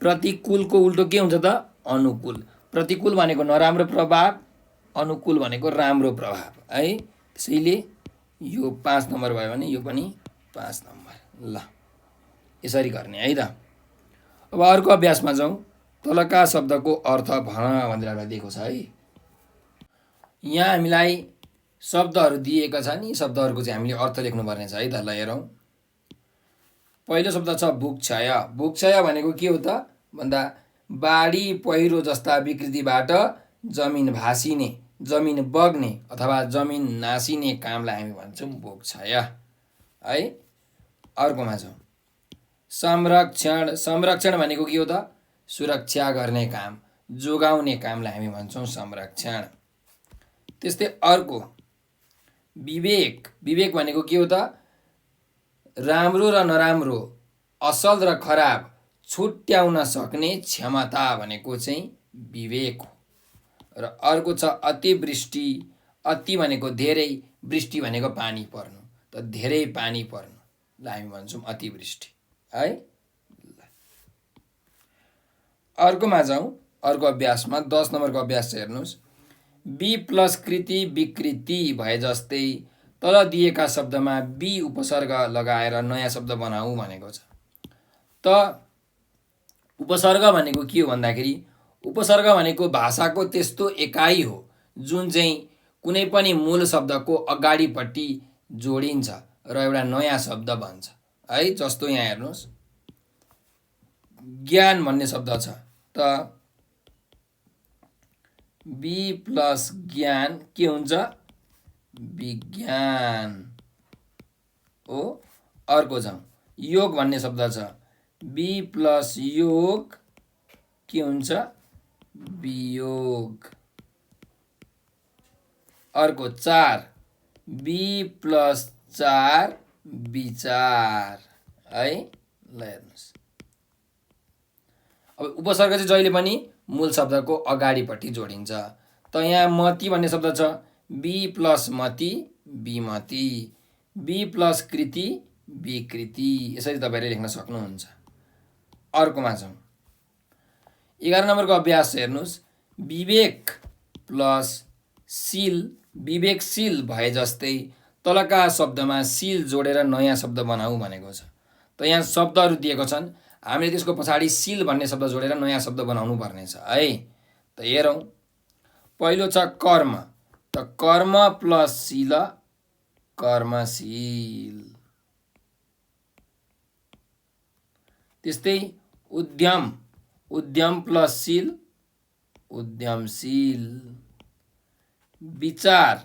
प्रतिकूलको उल्टो के हुन्छ त? अनुकूल। प्रतिकूल भनेको नराम्रो प्रभाव, अनुकूल भनेको राम्रो प्रभाव है, त्यसैले यो 5 नम्बर भयो भने यो पनि 5 नम्बर। ल यसरी गर्ने है त। अब अर्को अभ्यासमा जाउँ। तलका शब्दको अर्थ भन भनेर एउटा दिएको छ है। यहाँ हामीलाई शब्दहरू दिएका छन्, यी शब्दहरूको चाहिँ हामीले अर्थ लेख्नुपर्ने छ है त। ल हेरौँ। पहिलो शब्द छ भूक्षय। भूक्षय भनेको के हो त भन्दा बाढी पहिरो जस्ता विकृतिबाट जमिन भासिने, जमिन बग्ने अथवा जमिन नासिने कामलाई हामी भन्छौँ भूक्षय है। अर्कोमा छौँ। संरक्षण, संरक्षण भनेको के हो त? सुरक्षा गर्ने काम, जोगाउने कामलाई हामी भन्छौँ संरक्षण। त्यस्तै अर्को विवेक, विवेक भनेको के हो त? राम्रो र नराम्रो, असल र खराब छुट्याउन सक्ने क्षमता भनेको चाहिँ विवेक हो। र अर्को छ अतिवृष्टि। अति भनेको धेरै, वृष्टि भनेको पानी पर्नु, त धेरै पानी पर्नुलाई हामी भन्छौँ अतिवृष्टि है। अर्कोमा जाउँ। अर्को अभ्यासमा 10 नम्बरको अभ्यास छ, हेर्नुहोस्। बी प्लस कृति विकृति भए जस्तै तल दिएका शब्दमा बी उपसर्ग लगाएर नयाँ शब्द बनाऊ भनेको छ। त उपसर्ग भनेको के हो भन्दाखेरि, उपसर्ग भनेको भाषाको त्यस्तो एकाइ हो जुन चाहिँ कुनै पनि मूल शब्दको अगाडिपट्टि जोडिन्छ र एउटा नयाँ शब्द बन्छ है। जस्तो यहाँ हेर्नुहोस्, ज्ञान भन्ने शब्द छ, त बी प्लस ज्ञान के हुन्छ? विज्ञान हो। अर्को जाउँ। योग भन्ने शब्द छ, बी प्लस योग के हुन्छ? वियोग। अर्को 4, बी प्लस 4 विचार है। ल हेर्नुहोस्। अब उपसर्ग चाहिँ जहिले पनि मूल शब्दको अगाडिपट्टि जोडिन्छ। त यहाँ मति भन्ने शब्द छ, बी प्लस मति विमति, बी प्लस कृति विकृति, यसरी तपाईँले लेख्न सक्नुहुन्छ। अर्कोमा छौँ। 11 नम्बरको अभ्यास हेर्नुहोस्। विवेक प्लस शील, विवेकशील भए जस्तै तलका शब्दमा शील जोडेर नयाँ शब्द बनाऊ भनेको छ। त यहाँ शब्दहरू दिएको छन्, हामीले त्यसको पछाडि सिल भन्ने शब्द जोडेर नयाँ शब्द बनाउनु पर्ने छ है। त हेरौँ, पहिलो छ कर्म, त कर्म प्लस शील कर्मशील। त्यस्तै उद्यम, उद्यम प्लस शील उद्यमशील। विचार,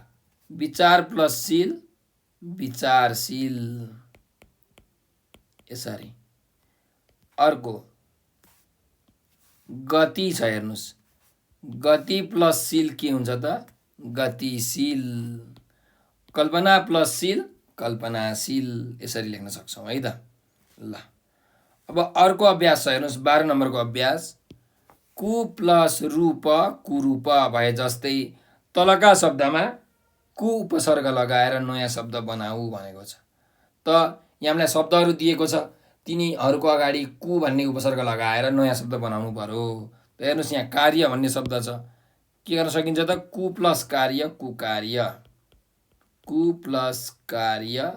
विचार प्लस शील विचारशील। यसरी अर्को गति छ, हेर्नुस्, गति प्लस शील के हुन्छ त गतिशील। कल्पना प्लस शील कल्पनाशील। यसरी लेख्न सक्छौँ है त। ल अब अर्को अभ्यास छ, हेर्नुस् 12 नम्बरको अभ्यास। कु प्लस रूप कुरूप भए जस्तै तलका शब्दमा कु उपसर्ग लगाएर नयाँ शब्द बनाऊ भनेको छ। त यहाँ हामीलाई शब्दहरू दिएको छ, तिनीहरूको अगाडि कु भन्ने उपसर्ग लगाएर नयाँ शब्द बनाउनु पर्यो। त हेर्नुस्, यहाँ कार्य भन्ने शब्द छ, के गर्न सकिन्छ त कु प्लस कार्य कुकार्य, कु प्लस कार्य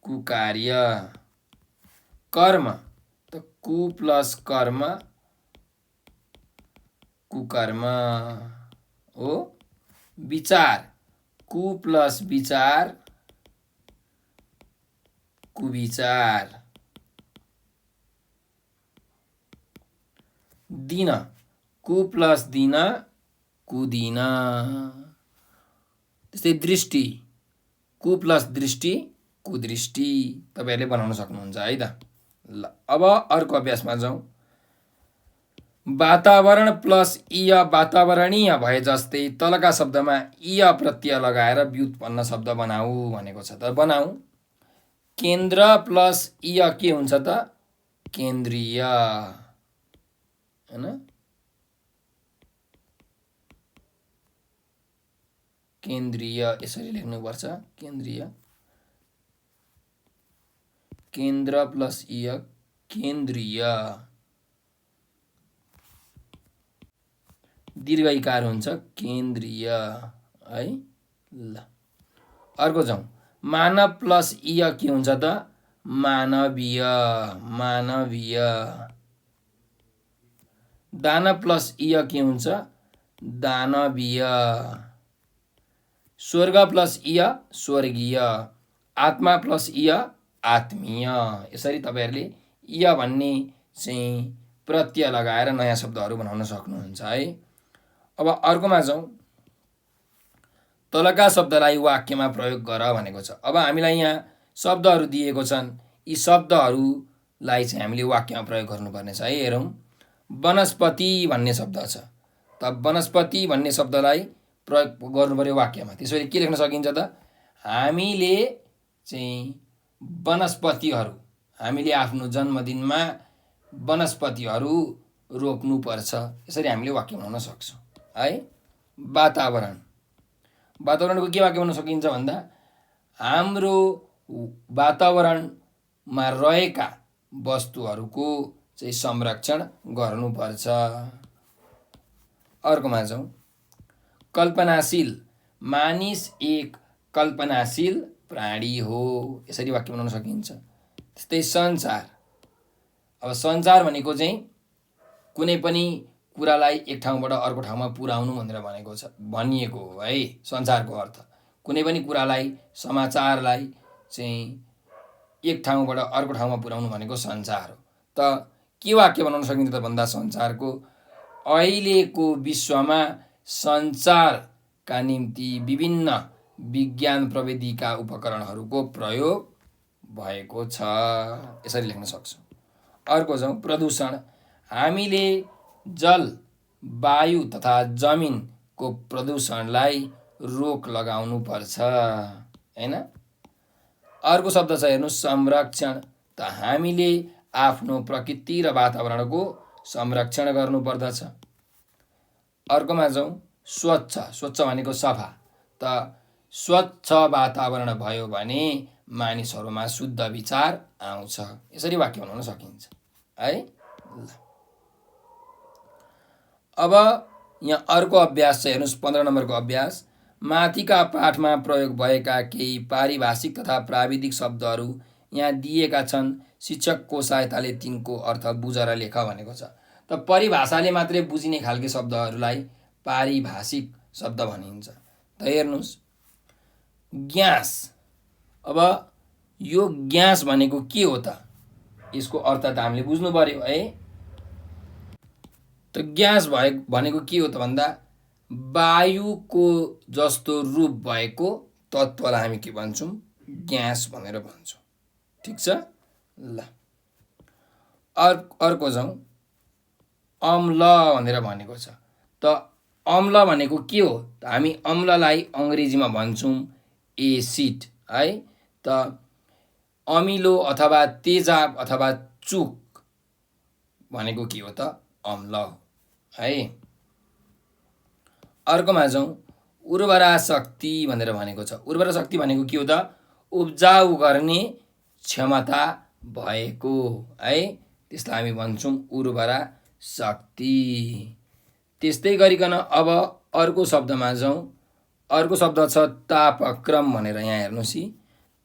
कुकार्य। कर्म, त कु प्लस कर्म कुकर्म हो। विचार, कु प्लस विचार कुविचार। दिन, कु प्लस दिन कुदिन। त्यस्तै दृष्टि, कु प्लस दृष्टि कुदृष्टि। तपाईहरुले बनाउन सक्नुहुन्छ है त। ल अब अर्को अभ्यासमा जाउँ। वातावरण प्लस इय वातावरणीय भए जस्तै तलका शब्दमा इय प्रत्यय लगाएर व्युत्पन्न शब्द बनाऊ भनेको छ। त बनाऊ। केन्द्र प्लस इय के हुन्छ त केन्द्रीय, हैन? केन्द्रीय यसरी लेख्नुपर्छ, केन्द्रीय। केन्द्र प्लस इय केन्द्रीय। दीर्घ इकार हुन्छ केन्द्रीय है। ल अर्को जाउँ। मानव प्लस इय के हुन्छ त मानवीय, मानवीय। दानव प्लस इय के हुन्छ दानवीय। स्वर्ग प्लस इय स्वर्गीय। आत्मा प्लस इय आत्मीय। यसरी तपाईहरुले इय भन्ने चाहिँ प्रत्यय लगाएर नयाँ शब्दहरू बनाउन सक्नुहुन्छ है। अब अर्कोमा जाउँ। तलका शब्दलाई वाक्यमा प्रयोग गर भनेको छ। अब हामीलाई यहाँ शब्दहरू दिएको छन्, यी शब्दहरूलाई चाहिँ हामीले वाक्यमा प्रयोग गर्नुपर्ने छ है। हेरौँ, वनस्पति भन्ने शब्द छ, त वनस्पति भन्ने शब्दलाई प्रयोग गर्नु पर्यो वाक्यमा। त्यसरी के लेख्न सकिन्छ त हामीले चाहिँ वनस्पतिहरू, हामीले आफ्नो जन्मदिनमा वनस्पतिहरू रोप्नुपर्छ। यसरी हामीले वाक्य बनाउन सक्छौँ है। वातावरण, वातावरणको के वाक्य बनाउन सकिन्छ भन्दा हाम्रो वातावरणमा रहेका वस्तुहरूको चाहिँ संरक्षण गर्नुपर्छ। अर्कोमा जाउँ। कल्पनाशील, मानिस एक कल्पनाशील प्राणी हो। यसरी वाक्य बनाउन सकिन्छ। त्यस्तै संचार, अब संचार भनेको चाहिँ कुनै पनि कुरालाई एक ठाउँबाट अर्को ठाउँमा पुर्याउनु भनेर भनेको छ, भनिएको हो है संचारको अर्थ। कुनै पनि कुरालाई समाचारलाई चाहिँ एक ठाउँबाट अर्को ठाउँमा पुर्याउनु भनेको संचार हो। त के वाक्य बनाउन सकिन्छ त भन्दा संचारको अहिलेको विश्वमा संचारका निम्ति विभिन्न विज्ञान प्रविधिका उपकरणहरूको प्रयोग भएको छ। यसरी लेख्न सक्छौँ। अर्को जाउँ। प्रदूषण, हामीले जल वायु तथा जमिनको प्रदूषणलाई रोक लगाउनु पर्छ, हैन? अर्को शब्द छ हेर्नु संरक्षण, त हामीले आफ्नो प्रकृति र वातावरणको संरक्षण गर्नुपर्दछ। अर्कोमा जाउँ। स्वच्छ, स्वच्छ भनेको सफा, त स्वच्छ वातावरण भयो भने मानिसहरूमा शुद्ध विचार आउँछ। यसरी वाक्य बनाउन सकिन्छ है। अब यहाँ अर्को अभ्यास छ हेर्नुस् 15 नम्बरको अभ्यास। माथिका पाठमा प्रयोग भएका केही पारिभाषिक तथा प्राविधिक शब्दहरू यहाँ दिएका छन् शिक्षकको सहायताले तिनको अर्थ बुझेर लेख भनेको छ। त परिभाषाले मात्रै बुझिने खालके शब्दहरूलाई पारिभाषिक शब्द भनिन्छ। त हेर्नुहोस् ग्यास, अब यो ग्यास भनेको के हो त, यसको अर्थ त हामीले बुझ्नु पर्यो है। त ग्यास भनेको के हो त भन्दा वायुको जस्तो रूप भएको तत्त्वलाई हामी के भन्छौँ, ग्यास भनेर भन्छौँ। ठिक छ ल। अर्को जाउँ, अम्ल भनेर भनेको छ। त अम्ल भनेको के हो त, हामी अम्ललाई अङ्ग्रेजीमा भन्छौँ एसिड है। त अमिलो अथवा तेजाब अथवा चुक भनेको के हो त, अम्ल हो है। अर्कोमा जाउँ, उर्वरा शक्ति भनेर भनेको छ। उर्वरा शक्ति भनेको के हो त, उब्जाउ गर्ने क्षमता भएको है, त्यसलाई हामी भन्छौँ उर्वरा शक्ति। त्यस्तै गरिकन अब अर्को शब्दमा जाउँ। अर्को शब्द छ तापक्रम भनेर। यहाँ हेर्नुहोस् है,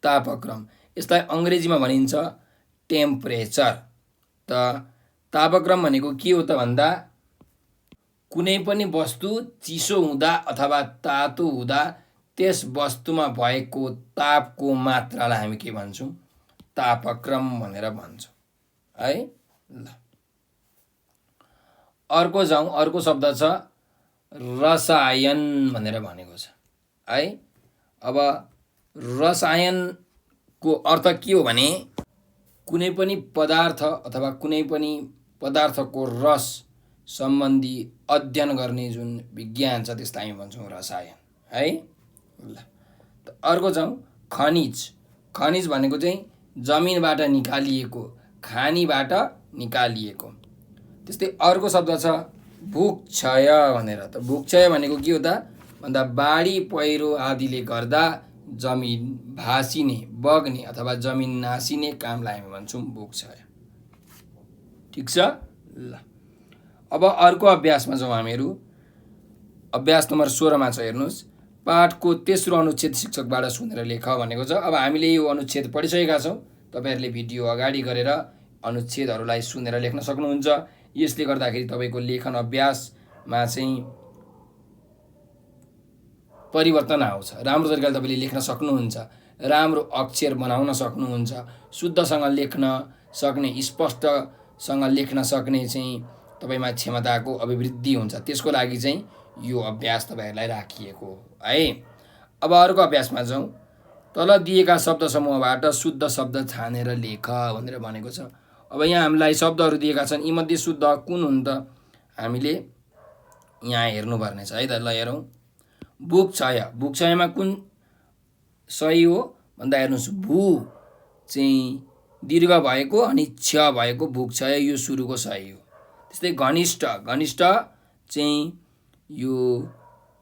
तापक्रम, यसलाई अङ्ग्रेजीमा भनिन्छ टेम्परेचर। त तापक्रम भनेको के हो त भन्दा कुनै पनि वस्तु चिसो हुँदा अथवा तातो हुँदा त्यस वस्तुमा भएको तापको मात्रालाई हामी के भन्छौँ, तापक्रम भनेर भन्छौँ है ल। अर्को जाउँ, अर्को शब्द छ रसायन भनेर भनेको छ है। अब रसायनको अर्थ के हो भने कुनै पनि पदार्थ अथवा कुनै पनि पदार्थको रस सम्बन्धी अध्ययन गर्ने जुन विज्ञान छ त्यसलाई हामी भन्छौँ रसायन है ल। त अर्को जाउँ, खनिज। खनिज भनेको चाहिँ जमिनबाट निकालिएको, खानीबाट निकालिएको। त्यस्तै अर्को शब्द छ भूक्षय भनेर। त भूक्षय भनेको के हो त भन्दा बाढी पहिरो आदिले गर्दा जमिन भासिने, बग्ने अथवा जमिन नासिने कामलाई हामी भन्छौँ भूक्षय। ठिक छ ल। अब अर्को अभ्यासमा जाउँ हामीहरू। अभ्यास नम्बर 16 मा छ, हेर्नुहोस्। पाठको तेस्रो अनुच्छेद शिक्षकबाट सुनेर लेख भनेको छ। अब हामीले यो अनुच्छेद पढिसकेका छौँ। तपाईँहरूले भिडियो अगाडि गरेर अनुच्छेदहरूलाई सुनेर लेख्न सक्नुहुन्छ। यसले गर्दाखेरि तपाईँको लेखन अभ्यासमा चाहिँ परिवर्तन आउँछ। राम्रो तरिकाले तपाईँले लेख्न सक्नुहुन्छ, राम्रो अक्षर बनाउन सक्नुहुन्छ, शुद्धसँग लेख्न सक्ने, स्पष्टसँग लेख्न सक्ने चाहिँ तपाईँमा क्षमताको अभिवृद्धि हुन्छ। त्यसको लागि चाहिँ यो अभ्यास तपाईँहरूलाई राखिएको है। अब अर्को अभ्यासमा जाउँ। तल दिएका शब्द समूहबाट शुद्ध शब्द छानेर लेख भनेर भनेको छ। अब यहाँ हामीलाई शब्दहरू दिएका छन्, यीमध्ये शुद्ध कुन हुन् त हामीले यहाँ हेर्नुपर्ने छ है त। ल हेरौँ। भूक्षय, भूक्षयमा कुन सही हो भन्दा हेर्नुहोस्, भू चाहिँ दीर्घ भएको अनि क्ष भएको भूक्षय, यो सुरुको सही हो। त्यस्तै घनिष्ठ, घनिष्ठ चाहिँ यो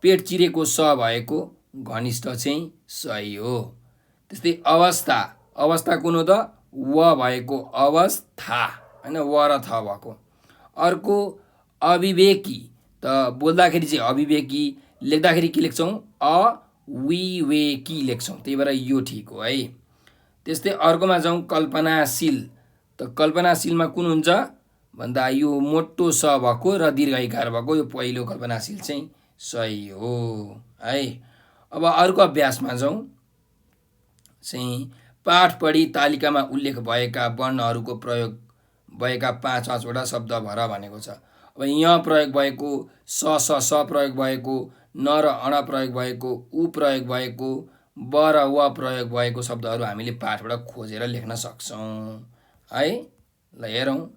पेट चिरेको स भएको घनिष्ठ चाहिँ सही हो। त्यस्तै अवस्था, अवस्था कुन हो त, व भएको अवस्था होइन, व र थ भएको। अर्को अविवेकी, त बोल्दाखेरि चाहिँ अविवेकी, लेख्दाखेरि के लेख्छौँ, अविवेकी लेख्छौँ, त्यही भएर यो ठिक हो है। त्यस्तै अर्कोमा जाउँ, कल्पनाशील। त कल्पनाशीलमा कुन हुन्छ भन्दा यो मोटो स भएको र दीर्घ इकार भएको, यो पहिलो कल्पनाशील चाहिँ सही हो है। अब अर्को अभ्यासमा जाउँ। चाहिँ पाठ पढी तालिकामा उल्लेख भएका वर्णहरूको प्रयोग भएका 5-5वटा शब्द भर भनेको छ। अब यहाँ प्रयोग भएको स प्रयोग भएको, न र अण प्रयोग भएको, उ प्रयोग भएको, ब र व प्रयोग भएको शब्दहरू हामीले पाठबाट खोजेर लेख्न सक्छौँ है। ल हेरौँ।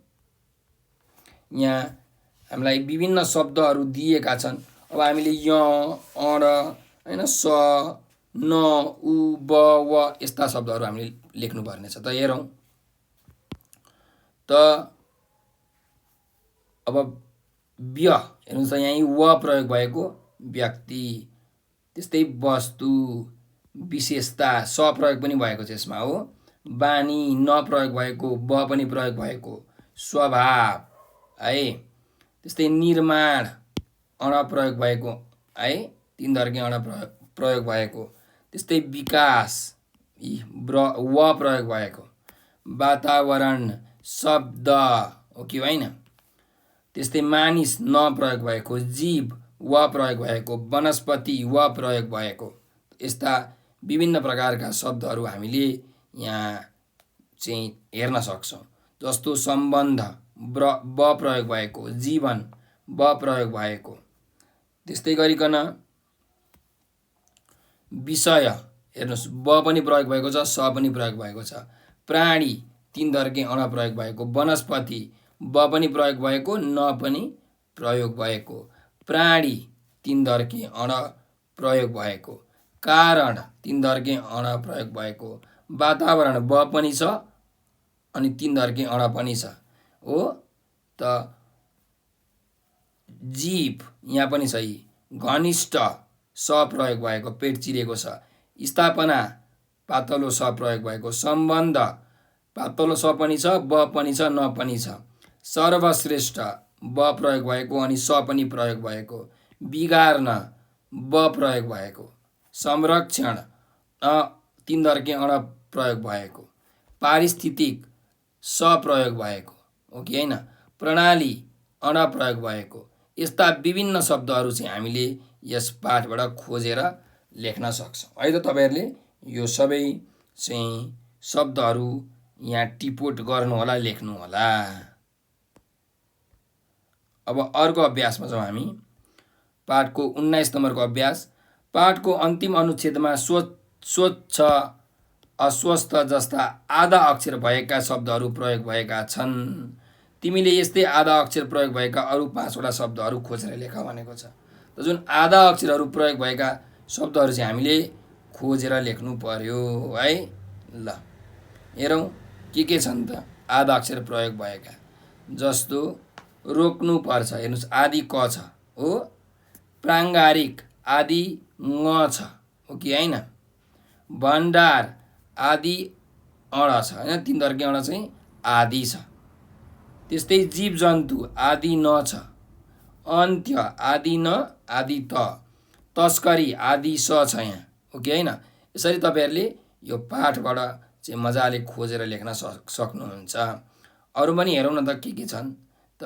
यहाँ हामीलाई विभिन्न शब्दहरू दिएका छन्। अब हामीले य, अण होइन, स, न, उ, ब, व यस्ता शब्दहरू हामीले लेख्नुपर्ने छ। त हेरौँ। त अब व्य, हेर्नुहोस् त यहीँ व प्रयोग भएको व्यक्ति। त्यस्तै वस्तु, विशेषता, स प्रयोग पनि भएको छ यसमा हो। बानी, न प्रयोग भएको, ब पनि प्रयोग भएको, स्वभाव है। त्यस्तै निर्माण, अण प्रयोग भएको है, 3 दर्के अण प्रयोग भएको। त्यस्तै विकास, व प्रयोग भएको। वातावरण शब्द हो कि होइन। त्यस्तै मानिस न प्रयोग भएको, जीव व प्रयोग भएको, वनस्पति व प्रयोग भएको, यस्ता विभिन्न प्रकारका शब्दहरू हामीले यहाँ चाहिँ हेर्न सक्छौँ। जस्तो सम्बन्ध ब प्रयोग भएको, जीवन ब प्रयोग भएको। त्यस्तै गरिकन विषय हेर्नुहोस् ब पनि प्रयोग भएको छ, स पनि प्रयोग भएको छ। प्राणी 3 दर्के अण प्रयोग भएको, वनस्पति ब पनि प्रयोग भएको, न पनि प्रयोग भएको। प्राणी 3 दर्के अण प्रयोग भएको। कारण 3 दर्के अण प्रयोग भएको। वातावरण ब पनि छ अनि 3 दर्के अण पनि छ हो। त जीव यहाँ पनि सही। घनिष्ठ स प्रयोग भएको, पेट चिरेको छ। स्थापना पातलो स प्रयोग भएको। सम्बन्ध पातलो स पनि छ, ब पनि छ, न पनि छ। सर्वश्रेष्ठ ब प्रयोग भएको अनि स पनि प्रयोग भएको। बिगार्न ब प्रयोग भएको। संरक्षण 3 दर्के अण प्रयोग भएको। पारिस्थितिक स प्रयोग भएको हो कि होइन। प्रणाली अण प्रयोग भएको। यस्ता विभिन्न शब्दहरू चाहिँ हामीले यस पाठबाट खोजेर लेख्न सक्छौँ है त। तपाईँहरूले यो सबै चाहिँ शब्दहरू यहाँ टिपोट गर्नुहोला, लेख्नुहोला। अब अर्को अभ्यासमा जाउँ हामी। पाठको 19 नम्बरको अभ्यास। पाठको अन्तिम अनुच्छेदमा स्वच्छ, अस्वस्थ जस्ता आधा अक्षर भएका शब्दहरू प्रयोग भएका छन्। तिमीले यस्तै आधा अक्षर प्रयोग भएका अरू 5 वटा शब्दहरू खोजेर लेख भनेको छ। त जुन आधा अक्षरहरू प्रयोग भएका शब्दहरू चाहिँ हामीले खोजेर लेख्नु पर्यो है। ल हेरौँ के छन् त आधा अक्षर प्रयोग भएका। जस्तो रोक्नु पर्छ, हेर्नुहोस् आदि क छ हो। प्राङ्गारिक आदि ङ छ हो कि होइन। भण्डार आदि अण छ होइन, 3 दर्के अण चाहिँ आदि छ। त्यस्तै जीव जन्तु आदि न छ। अन्त्य आदि न आदि त। तस्करी आदि स छ यहाँ हो कि होइन। यसरी तपाईँहरूले यो पाठबाट चाहिँ मजाले खोजेर लेख्न सक्नुहुन्छ। अरू पनि हेरौँ न त के छन् त।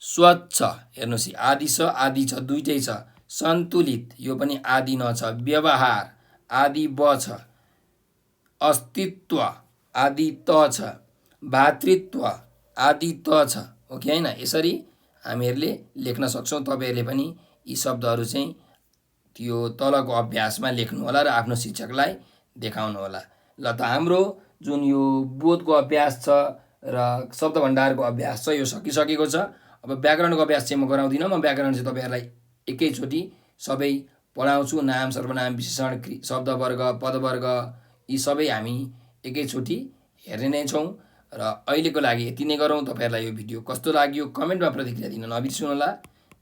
स्वच्छ हेर्नुहोस् आदि स आदि छ, दुईटै छ। सन्तुलित यो पनि आदि न छ। व्यवहार आदि ब छ। अस्तित्व आदि त छ। भातृत्व आदि त छ हो कि होइन। यसरी हामीहरूले लेख्न सक्छौँ। तपाईँहरूले पनि यी शब्दहरू चाहिँ त्यो तलको अभ्यासमा लेख्नुहोला र आफ्नो शिक्षकलाई देखाउनुहोला। ल त हाम्रो जुन यो बोधको अभ्यास छ र शब्द भण्डारको अभ्यास छ यो सकिसकेको छ। अब व्याकरणको अभ्यास चाहिँ म गराउँदिनँ। म व्याकरण चाहिँ तपाईँहरूलाई एकैचोटि सबै पढाउँछु। नाम, सर्वनाम, विशेषण, शब्दवर्ग, पदवर्ग यी सबै हामी एकैचोटि हेर्ने नै छौँ। र अहिलेको लागि यति नै गरौँ। तपाईँहरूलाई यो भिडियो कस्तो लाग्यो कमेन्टमा प्रतिक्रिया दिन नबिर्सनुहोला।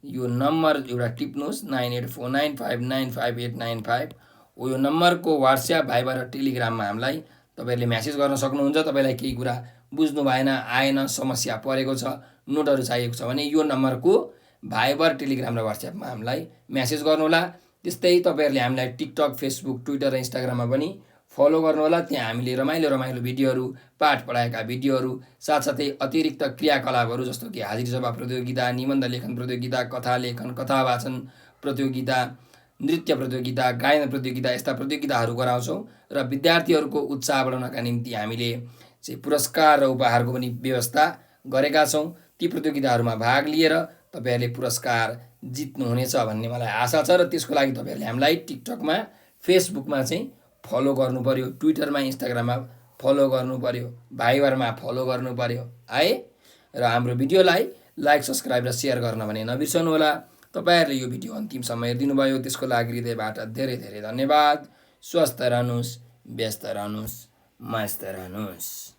यो नम्बर एउटा टिप्नुहोस् 9849595895 हो। यो नम्बरको व्हाट्सएप, भाइबर र टेलिग्राममा हामीलाई तपाईँहरूले म्यासेज गर्न सक्नुहुन्छ। तपाईँलाई केही कुरा बुझ्नु भएन, आएन, समस्या परेको छ, नोटहरू चाहिएको छ भने यो नम्बरको भाइबर, टेलिग्राम र व्हाट्सएपमा हामीलाई म्यासेज गर्नुहोला। त्यस्तै तपाईँहरूले हामीलाई टिकटक, फेसबुक, ट्विटर र इन्स्टाग्राममा पनि फलो गर्नुहोला। त्यहाँ हामीले रमाइलो भिडियोहरू, पाठ पढाएका भिडियोहरू, साथसाथै अतिरिक्त क्रियाकलापहरू जस्तो कि हाजिरी सभा प्रतियोगिता, निबन्ध लेखन प्रतियोगिता, कथा लेखन, कथा वाचन प्रतियोगिता, नृत्य प्रतियोगिता, गायन प्रतियोगिता यस्ता प्रतियोगिताहरू गराउँछौँ। र विद्यार्थीहरूको उत्साह बढाउनका निम्ति हामीले चाहिँ पुरस्कार र उपहारको पनि व्यवस्था गरेका छौँ। ती प्रतियोगिताहरूमा भाग लिएर तपाईँहरूले पुरस्कार जित्नुहुनेछ भन्ने मलाई आशा छ। र त्यसको लागि तपाईँहरूले हामीलाई टिकटकमा, फेसबुकमा चाहिँ फलो गर्नु पर्यो, ट्विटरमा, इन्स्टाग्राममा फलो गर्नु पर्यो, भाइबरमा फलो गर्नु पर्यो है। र हाम्रो भिडियोलाई लाइक, सब्सक्राइब र सेयर गर्न भने नबिर्सनुहोला। तपाईँहरूले यो भिडियो अन्तिमसम्म हेरिदिनु भयो त्यसको लागि हृदयबाट धेरै धेरै धन्यवाद। स्वस्थ रहनुहोस्, व्यस्त रहनुहोस्, मस्त रहनुहोस्।